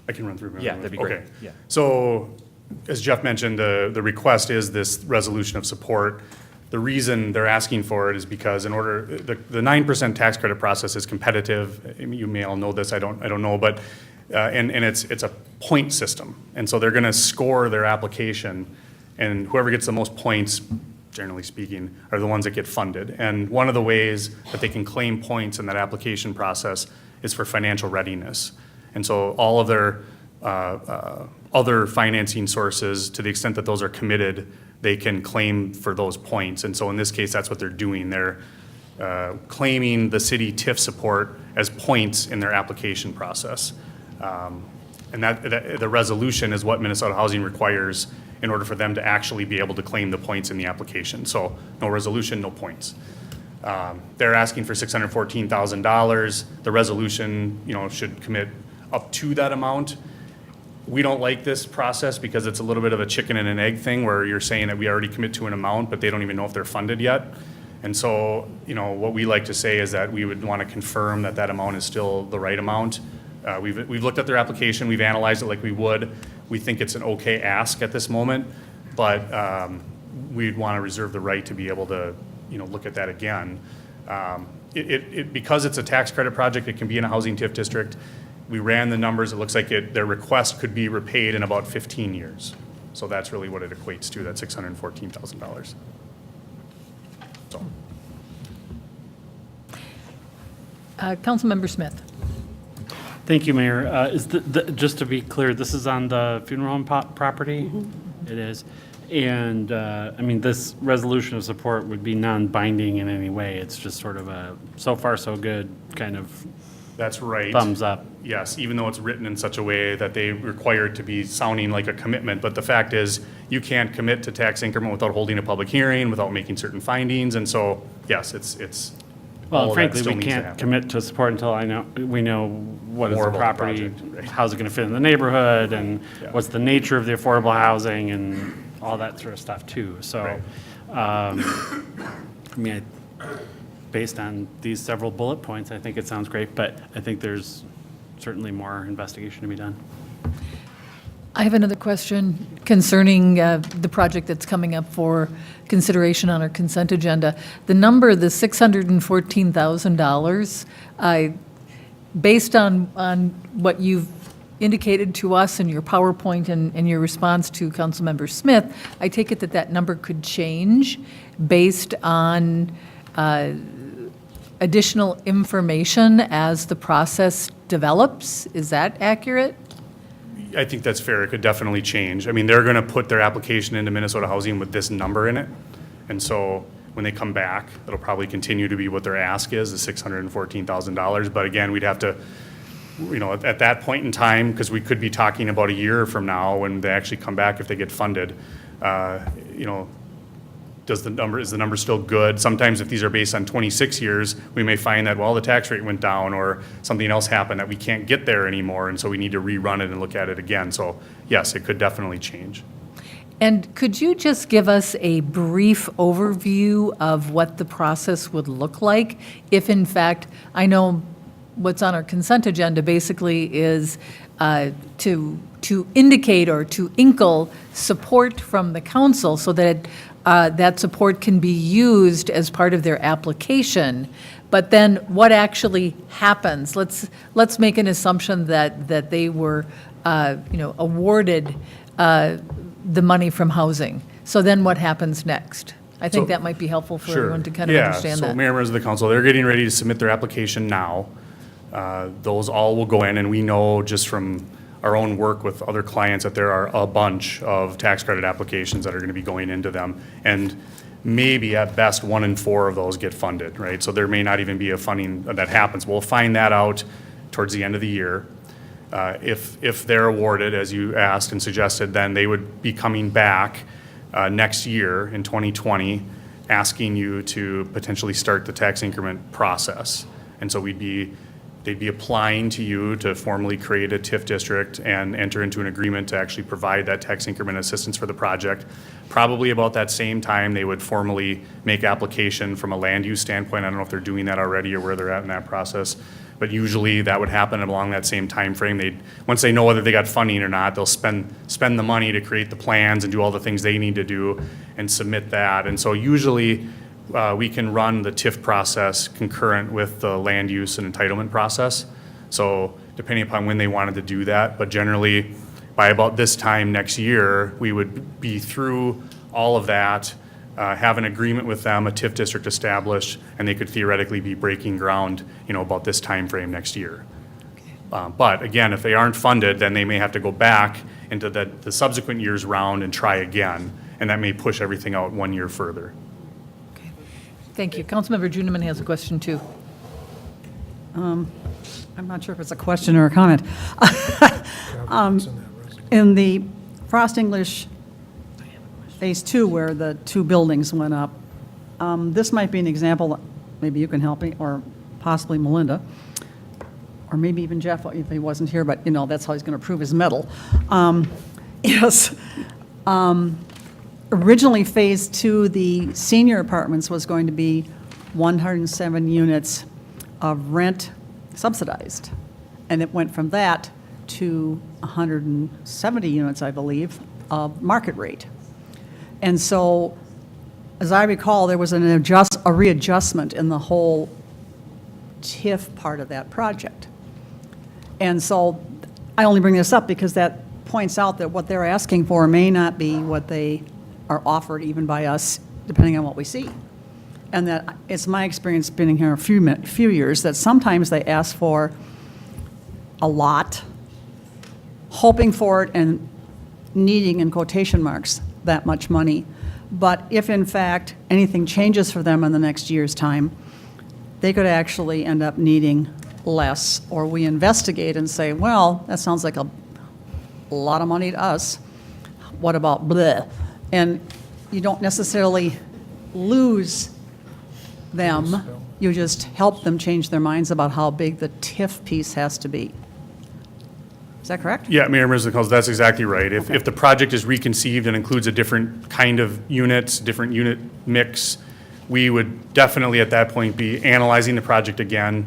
I can run through. Yeah, that'd be great. Okay. Yeah. So, as Jeff mentioned, the request is this resolution of support. The reason they're asking for it is because the 9% tax credit process is competitive. I mean, you may all know this, I don't know, but, and it's a point system. And so they're gonna score their application, and whoever gets the most points, generally speaking, are the ones that get funded. And one of the ways that they can claim points in that application process is for financial readiness. And so all of their other financing sources, to the extent that those are committed, they can claim for those points. And so in this case, that's what they're doing. They're claiming the city TIF support as points in their application process. And the resolution is what Minnesota Housing requires in order for them to actually be able to claim the points in the application. So no resolution, no points. They're asking for $614,000. The resolution, should commit up to that amount. We don't like this process because it's a little bit of a chicken and an egg thing where you're saying that we already commit to an amount, but they don't even know if they're funded yet. And so, what we like to say is that we would want to confirm that that amount is still the right amount. We've looked at their application, we've analyzed it like we would. We think it's an okay ask at this moment, but we'd want to reserve the right to be able to, look at that again. Because it's a tax credit project, it can be in a housing TIF district. We ran the numbers, it looks like their request could be repaid in about 15 years. So that's really what it equates to, that $614,000. So. Councilmember Smith. Thank you, Mayor. Just to be clear, this is on the funeral home property? It is. And, this resolution of support would be non-binding in any way. It's just sort of a so far so good kind of That's right. thumbs up. Yes, even though it's written in such a way that they require it to be sounding like a commitment. But the fact is, you can't commit to tax increment without holding a public hearing, without making certain findings. And so, yes, it's all Well, of that frankly, still we needs to can't happen. commit to support until we know what is More the about the property, project, right. how's it going to fit in the neighborhood, and Yeah. what's the nature of the affordable housing, and all that sort of stuff, too. So, Right. based on these several bullet points, I think it sounds great, but I think there's certainly more investigation to be done. I have another question concerning the project that's coming up for consideration on our consent agenda. The number, the $614,000, based on what you've indicated to us in your PowerPoint and your response to Councilmember Smith, I take it that that number could change based on additional information as the process develops? Is that accurate? I think that's fair. It could definitely change. I mean, they're going to put their application into Minnesota Housing with this number in it. And so when they come back, it'll probably continue to be what their ask is, the $614,000. But again, we'd have to, at that point in time, because we could be talking about a year from now when they actually come back if they get funded, is the number still good? Sometimes if these are based on 26 years, we may find that, well, the tax rate went down or something else happened that we can't get there anymore, and so we need to rerun it and look at it again. So yes, it could definitely change. And could you just give us a brief overview of what the process would look like if, in fact, I know what's on our consent agenda basically is to indicate or to inkle support from the council so that that support can be used as part of their application. But then what actually happens? Let's make an assumption that they were, awarded the money from housing. So then what happens next? I think So- that might be helpful for Sure. everyone to kind of understand Yeah, so that. Mayor and members of the council, they're getting ready to submit their application now. Those all will go in, and we know just from our own work with other clients that there are a bunch of tax credit applications that are going to be going into them. And maybe at best, 1 in 4 of those get funded, right? So there may not even be a funding that happens. We'll find that out towards the end of the year. If they're awarded, as you asked and suggested, then they would be coming back next year in 2020, asking you to potentially start the tax increment process. And so they'd be applying to you to formally create a TIF district and enter into an agreement to actually provide that tax increment assistance for the project. Probably about that same time, they would formally make application from a land use standpoint. I don't know if they're doing that already or where they're at in that process. But usually that would happen along that same time frame. Once they know whether they got funding or not, they'll spend the money to create the plans and do all the things they need to do and submit that. And so usually we can run the TIF process concurrent with the land use and entitlement process. So depending upon when they wanted to do that, but generally by about this time next year, we would be through all of that, have an agreement with them, a TIF district established, and they could theoretically be breaking ground, about this time frame next year. But again, if they aren't funded, then they may have to go back into the subsequent year's round and try again, and that may push everything out 1 year further. Thank you. Councilmember Juniman has a question too. I'm not sure if it's a question or a comment. In the Frost English Phase 2, where the 2 buildings went up, this might be an example, maybe you can help me, or possibly Melinda, or maybe even Jeff if he wasn't here, but that's how he's going to prove his mettle. Yes. Originally, Phase 2, the senior apartments was going to be 107 units of rent subsidized. And it went from that to 170 units, I believe, of market rate. And so, as I recall, there was a readjustment in the whole TIF part of that project. And so, I only bring this up because that points out that what they're asking for may not be what they are offered even by us, depending on what we see. And that it's my experience being here a few years that sometimes they ask for a lot, hoping for it and needing, in quotation marks, that much money. But if in fact anything changes for them in the next year's time, they could actually end up needing less, or we investigate and say, well, that sounds like a lot of money to us. What about bleh? And you don't necessarily lose them, you just help them change their minds about how big the TIF piece has to be. Is that correct? Yeah, Mayor and members of the council, that's exactly right. If the project is reconceived and includes a different kind of units, different unit mix, we would definitely at that point be analyzing the project again,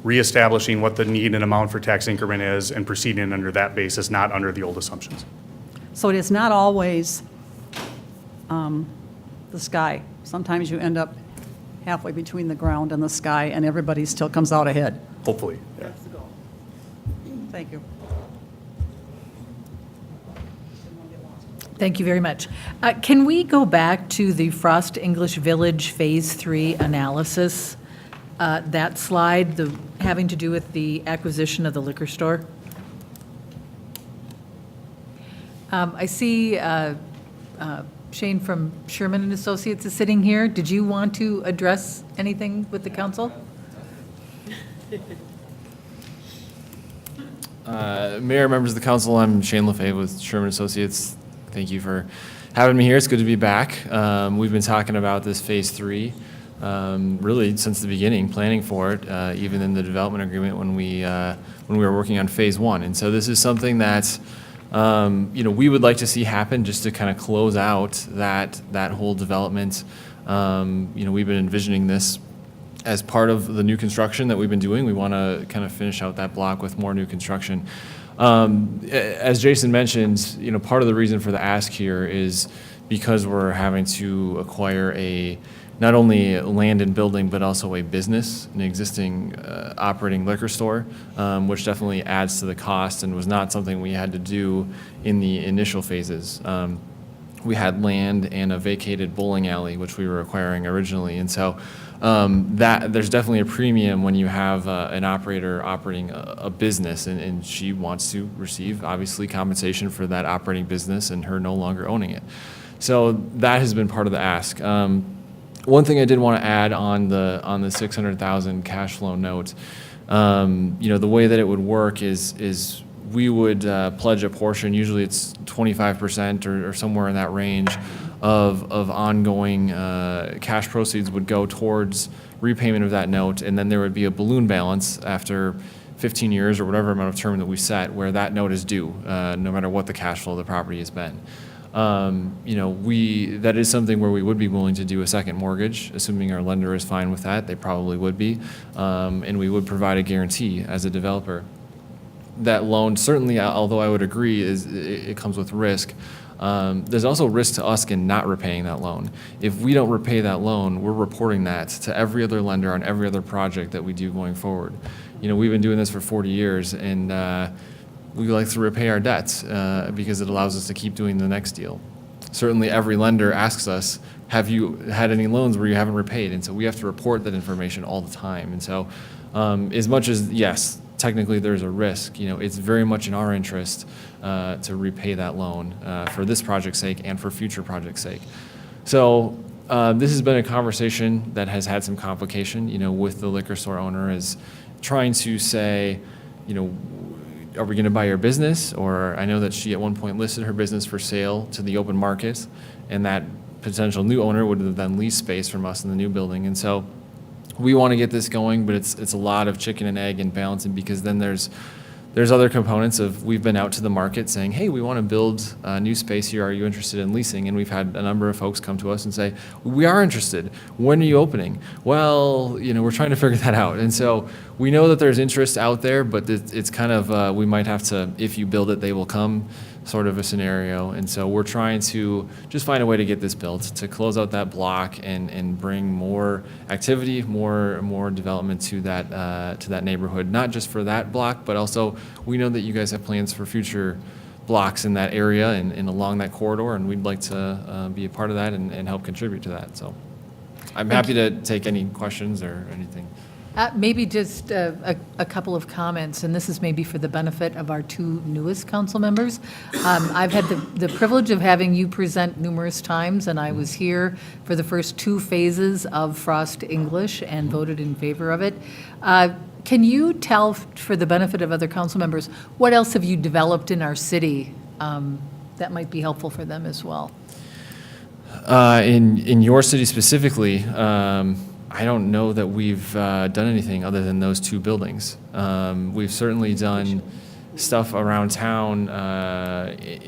reestablishing what the need and amount for tax increment is, and proceeding under that basis, not under the old assumptions. So it is not always the sky. Sometimes you end up halfway between the ground and the sky, and everybody still comes out ahead. Hopefully, yeah. Thank you. Thank you very much. Can we go back to the Frost English Village Phase 3 analysis? That slide, having to do with the acquisition of the liquor store? I see Shane from Sherman and Associates is sitting here. Did you want to address anything with the council? Mayor, members of the council, I'm Shane LaFave with Sherman Associates. Thank you for having me here. It's good to be back. We've been talking about this Phase 3 really since the beginning, planning for it, even in the development agreement when we were working on Phase 1. And so this is something that we would like to see happen just to kind of close out that whole development. We've been envisioning this as part of the new construction that we've been doing. We want to kind of finish out that block with more new construction. As Jason mentioned, part of the reason for the ask here is because we're having to acquire not only land and building, but also a business, an existing operating liquor store, which definitely adds to the cost and was not something we had to do in the initial phases. We had land and a vacated bowling alley, which we were acquiring originally. And so there's definitely a premium when you have an operator operating a business, and she wants to receive, obviously, compensation for that operating business and her no longer owning it. So that has been part of the ask. One thing I did want to add on the $600,000 cash flow note, the way that it would work is we would pledge a portion, usually it's 25% or somewhere in that range of ongoing cash proceeds would go towards repayment of that note, and then there would be a balloon balance after 15 years or whatever amount of term that we set where that note is due, no matter what the cash flow of the property has been. That is something where we would be willing to do a second mortgage, assuming our lender is fine with that. They probably would be, and we would provide a guarantee as a developer. That loan, certainly, although I would agree, it comes with risk. There's also risk to us in not repaying that loan. If we don't repay that loan, we're reporting that to every other lender on every other project that we do going forward. We've been doing this for 40 years, and we like to repay our debts because it allows us to keep doing the next deal. Certainly, every lender asks us, have you had any loans where you haven't repaid? And so we have to report that information all the time. And so as much as, yes, technically there's a risk, it's very much in our interest to repay that loan for this project's sake and for future projects' sake. So this has been a conversation that has had some complication, with the liquor store owner, is trying to say, are we going to buy your business? Or I know that she at one point listed her business for sale to the open market, and that potential new owner would have then leased space from us in the new building. And so we want to get this going, but it's a lot of chicken and egg and balancing, because then there's other components of, we've been out to the market saying, hey, we want to build a new space here. Are you interested in leasing? And we've had a number of folks come to us and say, we are interested. When are you opening? Well, we're trying to figure that out. And so we know that there's interest out there, but it's kind of, we might have to, if you build it, they will come sort of a scenario. And so we're trying to just find a way to get this built, to close out that block and bring more activity, more development to that neighborhood, not just for that block, but also we know that you guys have plans for future blocks in that area and along that corridor, and we'd like to be a part of that and help contribute to that. So I'm happy to take any questions or anything. Maybe just a couple of comments, and this is maybe for the benefit of our two newest council members. I've had the privilege of having you present numerous times, and I was here for the first two phases of Frost English and voted in favor of it. Can you tell, for the benefit of other council members, what else have you developed in our city that might be helpful for them as well? In your city specifically, I don't know that we've done anything other than those two buildings. We've certainly done stuff around town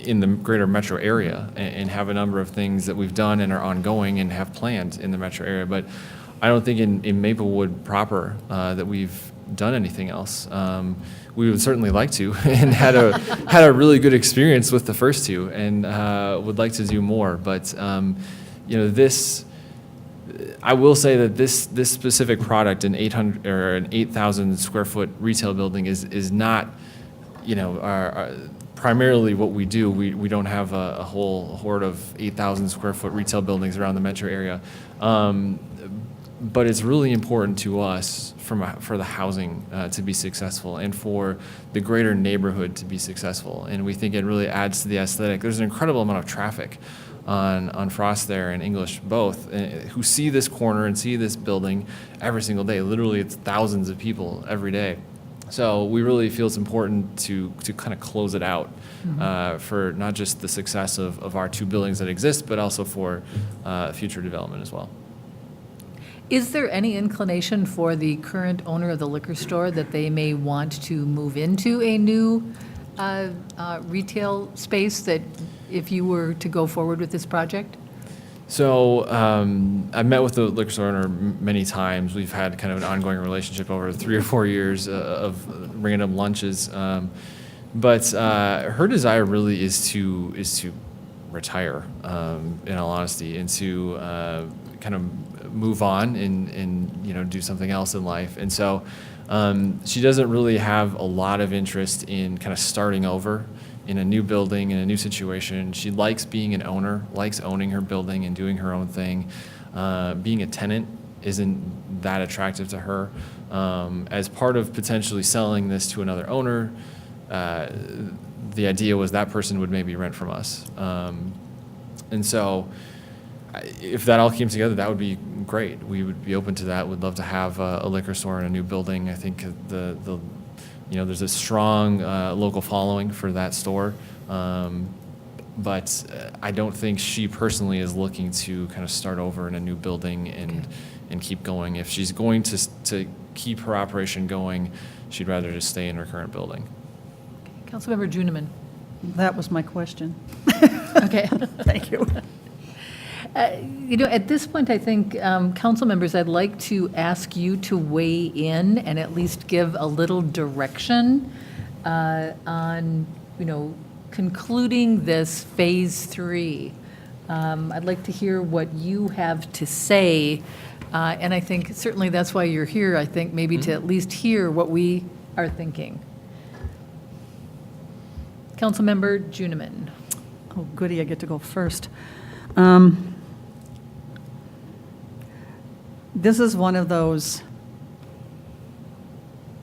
in the greater metro area and have a number of things that we've done and are ongoing and have planned in the metro area. But I don't think in Maplewood proper that we've done anything else. We would certainly like to, and had a really good experience with the first two, and would like to do more. But this. I will say that this specific product, an 8,000 square foot retail building, is not, primarily what we do. We don't have a whole horde of 8,000 square foot retail buildings around the metro area. But it's really important to us for the housing to be successful and for the greater neighborhood to be successful. And we think it really adds to the aesthetic. There's an incredible amount of traffic on Frost there and English both, who see this corner and see this building every single day. Literally, it's thousands of people every day. So we really feel it's important to kind of close it out for not just the success of our two buildings that exist, but also for future development as well. Is there any inclination for the current owner of the liquor store that they may want to move into a new retail space that if you were to go forward with this project? So I've met with the liquor store owner many times. We've had kind of an ongoing relationship over 3 or 4 years of random lunches. But her desire really is to retire, in all honesty, and to kind of move on and do something else in life. And so she doesn't really have a lot of interest in kind of starting over in a new building, in a new situation. She likes being an owner, likes owning her building and doing her own thing. Being a tenant isn't that attractive to her. As part of potentially selling this to another owner, the idea was that person would maybe rent from us. And so if that all came together, that would be great. We would be open to that. We'd love to have a liquor store in a new building. I think there's a strong local following for that store, but I don't think she personally is looking to kind of start over in a new building and keep going. If she's going to keep her operation going, she'd rather just stay in her current building. Councilmember Juniman. That was my question. Okay. Thank you. At this point, I think, council members, I'd like to ask you to weigh in and at least give a little direction on, concluding this Phase 3. I'd like to hear what you have to say, and I think certainly that's why you're here, I think, maybe to at least hear what we are thinking. Councilmember Juniman. Oh, goody, I get to go first. This is one of those,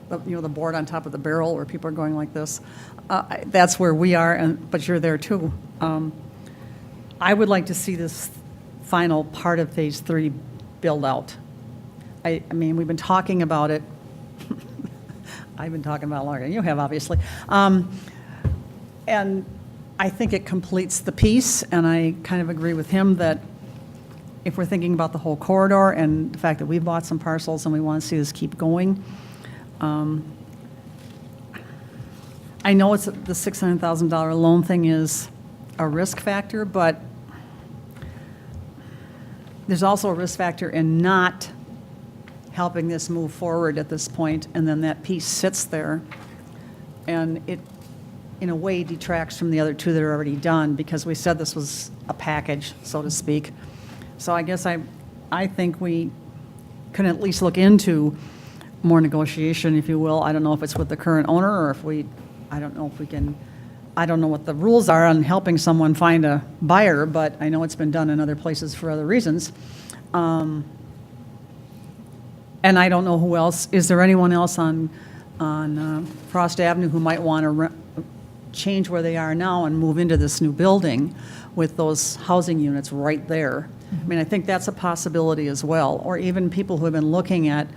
the board on top of the barrel where people are going like this. That's where we are, but you're there too. I would like to see this final part of Phase 3 build out. I mean, we've been talking about it. I've been talking about it longer than you have, obviously. And I think it completes the piece, and I kind of agree with him that if we're thinking about the whole corridor and the fact that we've bought some parcels and we want to see this keep going, I know the $600,000 loan thing is a risk factor, but there's also a risk factor in not helping this move forward at this point, and then that piece sits there, and it, in a way, detracts from the other two that are already done, because we said this was a package, so to speak. So I guess I think we can at least look into more negotiation, if you will. I don't know if it's with the current owner, or if I don't know if we can, I don't know what the rules are on helping someone find a buyer, but I know it's been done in other places for other reasons. And I don't know who else, is there anyone else on Frost Avenue who might want to change where they are now and move into this new building with those housing units right there? I mean, I think that's a possibility as well, or even people who have been looking at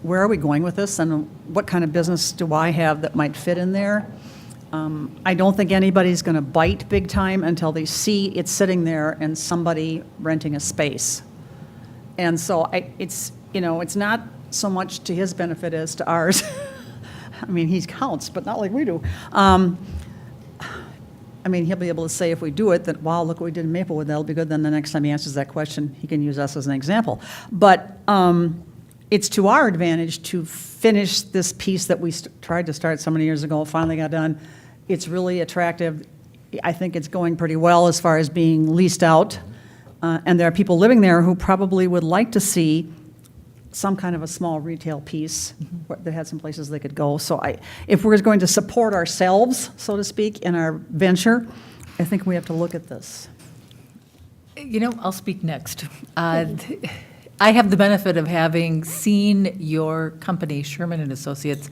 where are we going with this and what kind of business do I have that might fit in there? I don't think anybody's going to bite big time until they see it sitting there and somebody renting a space. And so it's not so much to his benefit as to ours. I mean, he counts, but not like we do. I mean, he'll be able to say if we do it, that, wow, look what we did in Maplewood, that'll be good. Then the next time he answers that question, he can use us as an example. But it's to our advantage to finish this piece that we tried to start so many years ago, finally got done. It's really attractive. I think it's going pretty well as far as being leased out. And there are people living there who probably would like to see some kind of a small retail piece that had some places they could go. So if we're going to support ourselves, so to speak, in our venture, I think we have to look at this. I'll speak next. I I have the benefit of having seen your company, Sherman and Associates,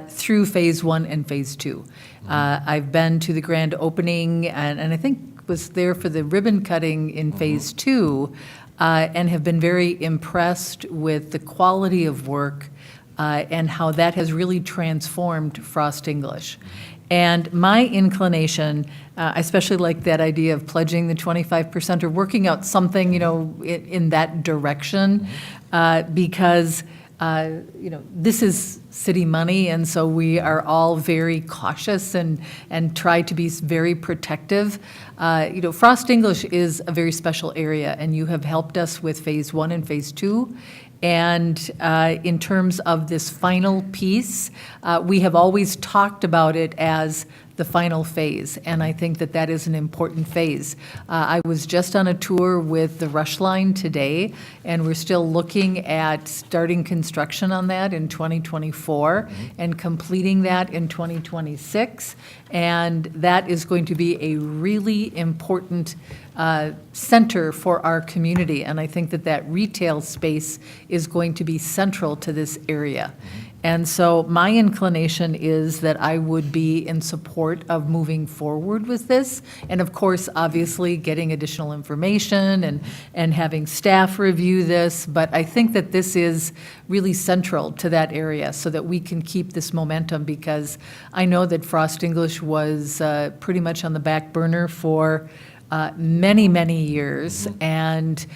through Phase 1 and Phase 2. I've been to the grand opening, and I think was there for the ribbon cutting in Phase 2, and have been very impressed with the quality of work and how that has really transformed Frost English. And my inclination, I especially like that idea of pledging the 25% or working out something, in that direction, because, this is city money, and so we are all very cautious and try to be very protective. Frost English is a very special area, and you have helped us with Phase 1 and Phase 2. And in terms of this final piece, we have always talked about it as the final phase, and I think that that is an important phase. I was just on a tour with the Rush Line today, and we're still looking at starting construction on that in 2024 and completing that in 2026. And that is going to be a really important center for our community, and I think that that retail space is going to be central to this area. And so my inclination is that I would be in support of moving forward with this, and of course, obviously, getting additional information and having staff review this, but I think that this is really central to that area so that we can keep this momentum, because I know that Frost English was pretty much on the back burner for many, many years, and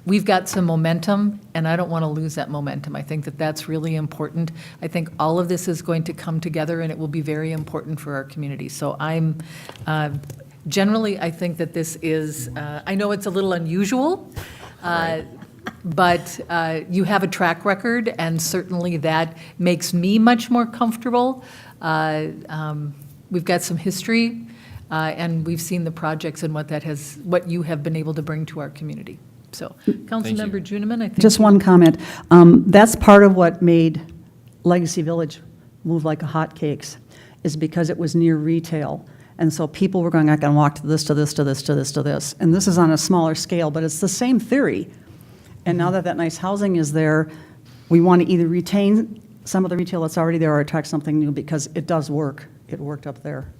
we've got some momentum, and I don't want to lose that momentum. I think that that's really important. I think all of this is going to come together, and it will be very important for our community. So I'm, generally, I think that this is, I know it's a little unusual, but you have a track record, and certainly that makes me much more comfortable. We've got some history, and we've seen the projects and what you have been able to bring to our community. So, Councilmember Juniman, I think. Just one comment. That's part of what made Legacy Village move like hotcakes, is because it was near retail. And so people were going, I can walk to this, to this, to this, to this, to this. And this is on a smaller scale, but it's the same theory. And now that that nice housing is there, we want to either retain some of the retail that's already there or attract something new, because it does work. It worked up there.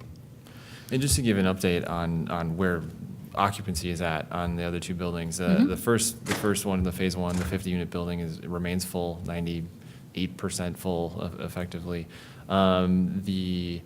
And just to give an update on where occupancy is at on the other two buildings, the first one, the Phase 1, the 50-unit building remains full, 98% full effectively. The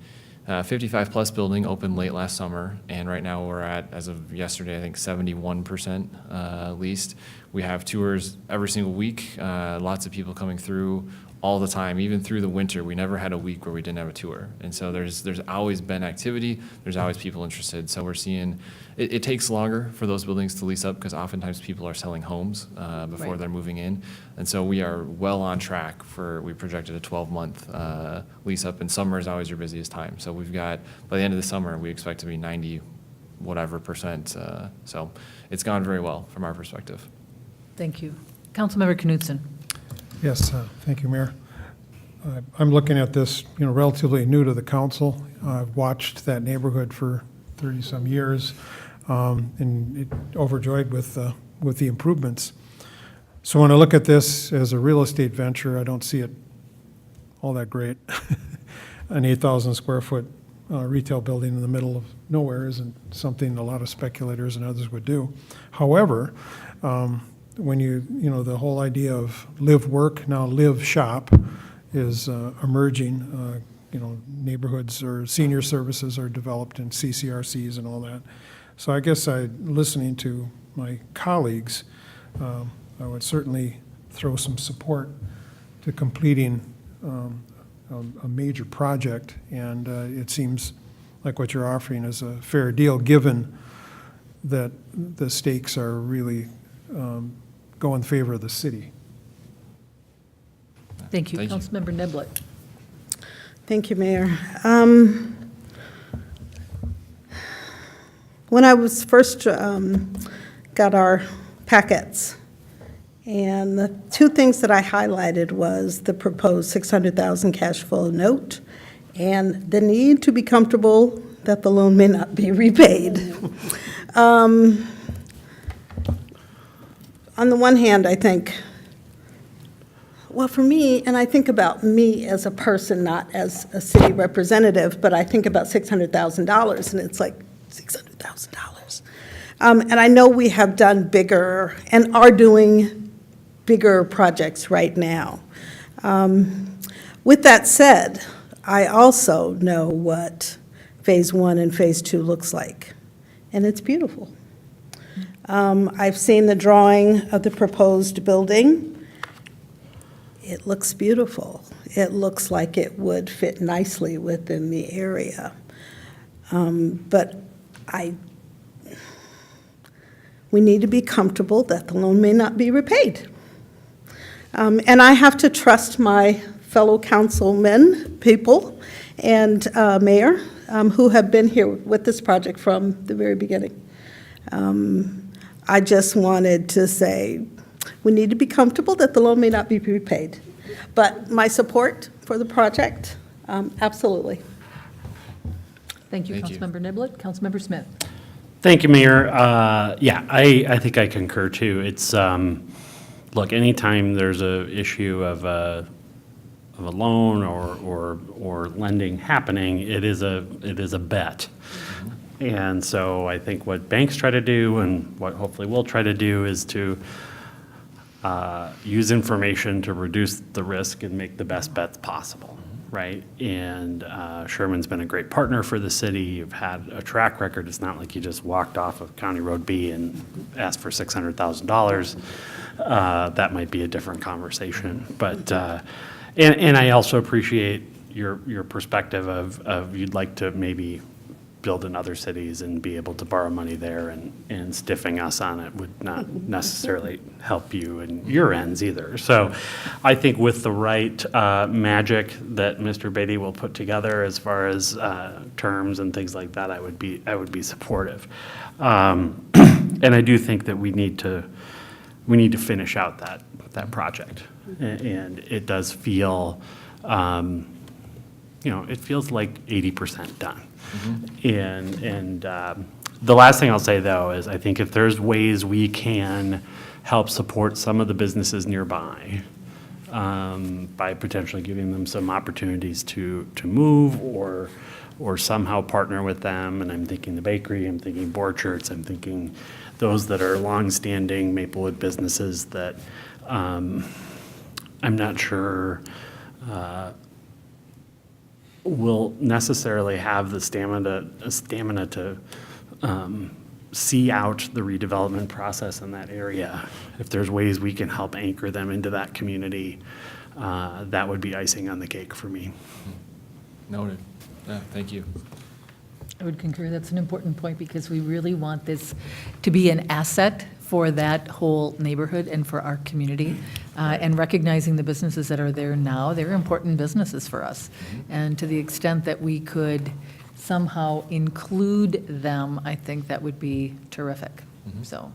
55-plus building opened late last summer, and right now we're at, as of yesterday, I think 71% leased. We have tours every single week, lots of people coming through all the time, even through the winter. We never had a week where we didn't have a tour. And so there's always been activity, there's always people interested. So we're seeing, it takes longer for those buildings to lease up, because oftentimes people are selling homes before they're moving in. And so we are well on track we projected a 12-month lease up, and summer is always your busiest time. So we've got, by the end of the summer, we expect to be 90 whatever percent. So it's gone very well from our perspective. Thank you. Councilmember Knutson. Yes, thank you, Mayor. I'm looking at this, relatively new to the council. I've watched that neighborhood for 30-some years, and overjoyed with the improvements. So when I look at this as a real estate venture, I don't see it all that great. An 8,000 square foot retail building in the middle of nowhere isn't something a lot of speculators and others would do. However, when the whole idea of live, work, now live, shop is emerging. Neighborhoods or senior services are developed in CCRCs and all that. So I guess listening to my colleagues, I would certainly throw some support to completing a major project. And it seems like what you're offering is a fair deal, given that the stakes are really go in favor of the city. Thank you. Thank you. Councilmember Neblett. Thank you, Mayor. When I was first got our packets, and the two things that I highlighted was the proposed 600,000 cash flow note and the need to be comfortable that the loan may not be repaid. On the one hand, I think Well, for me, and I think about me as a person, not as a city representative, but I think about $600,000, and it's like $600,000. And I know we have done bigger and are doing bigger projects right now. With that said, I also know what Phase 1 and Phase 2 looks like, and it's beautiful. I've seen the drawing of the proposed building. It looks beautiful. It looks like it would fit nicely within the area. But we need to be comfortable that the loan may not be repaid. And I have to trust my fellow councilmen, people, and mayor, who have been here with this project from the very beginning. I just wanted to say, we need to be comfortable that the loan may not be repaid. But my support for the project, absolutely. Thank you, Thank you. Councilmember Niblett. Councilmember Smith. Thank you, Mayor. Yeah, I think I concur too. It's, look, anytime there's a issue of a loan or lending happening, it is a bet. And so I think what banks try to do and what hopefully we'll try to do is to use information to reduce the risk and make the best bets possible, right? And Sherman's been a great partner for the city. You've had a track record. It's not like you just walked off of County Road B and asked for $600,000. That might be a different conversation. But, and I also appreciate your perspective of you'd like to maybe build in other cities and be able to borrow money there, and stiffing us on it would not necessarily help you and your ends either. So I think with the right magic that Mr. Beatty will put together as far as terms and things like that, I would be supportive. And I do think that we need to finish out that project. And it does feel, it feels like 80% done. And the last thing I'll say, though, is I think if there's ways we can help support some of the businesses nearby by potentially giving them some opportunities to move or somehow partner with them, and I'm thinking the bakery, I'm thinking Borchards, I'm thinking those that are longstanding Maplewood businesses that I'm not sure will necessarily have the stamina to see out the redevelopment process in that area. If there's ways we can help anchor them into that community, that would be icing on the cake for me. Noted. Yeah, thank you. I would concur. That's an important point because we really want this to be an asset for that whole neighborhood and for our community. And recognizing the businesses that are there now, they're important businesses for us. And to the extent that we could somehow include them, I think that would be terrific. So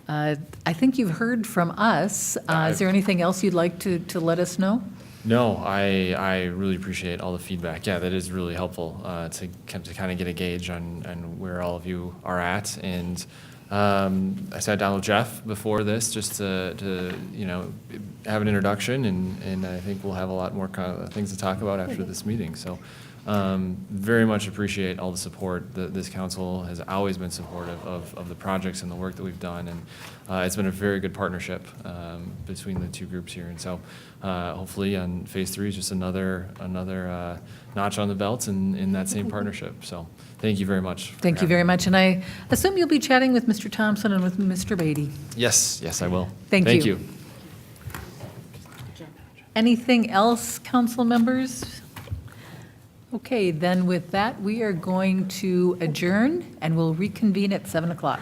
I think you've heard from us. Is there anything else you'd like to let us know? No, I really appreciate all the feedback. Yeah, that is really helpful to kind of get a gauge on where all of you are at. And I sat down with Jeff before this just to have an introduction, and I think we'll have a lot more kind of things to talk about after this meeting. So very much appreciate all the support. This council has always been supportive of the projects and the work that we've done, and it's been a very good partnership between the two groups here. And so hopefully on Phase 3 is just another notch on the belt in that same partnership. So thank you very much. Thank you very much. And I assume you'll be chatting with Mr. Thompson and with Mr. Beatty. Yes, I will. Thank Thank you. you. Anything else, council members? Okay, then with that, we are going to adjourn and we'll reconvene at 7 o'clock.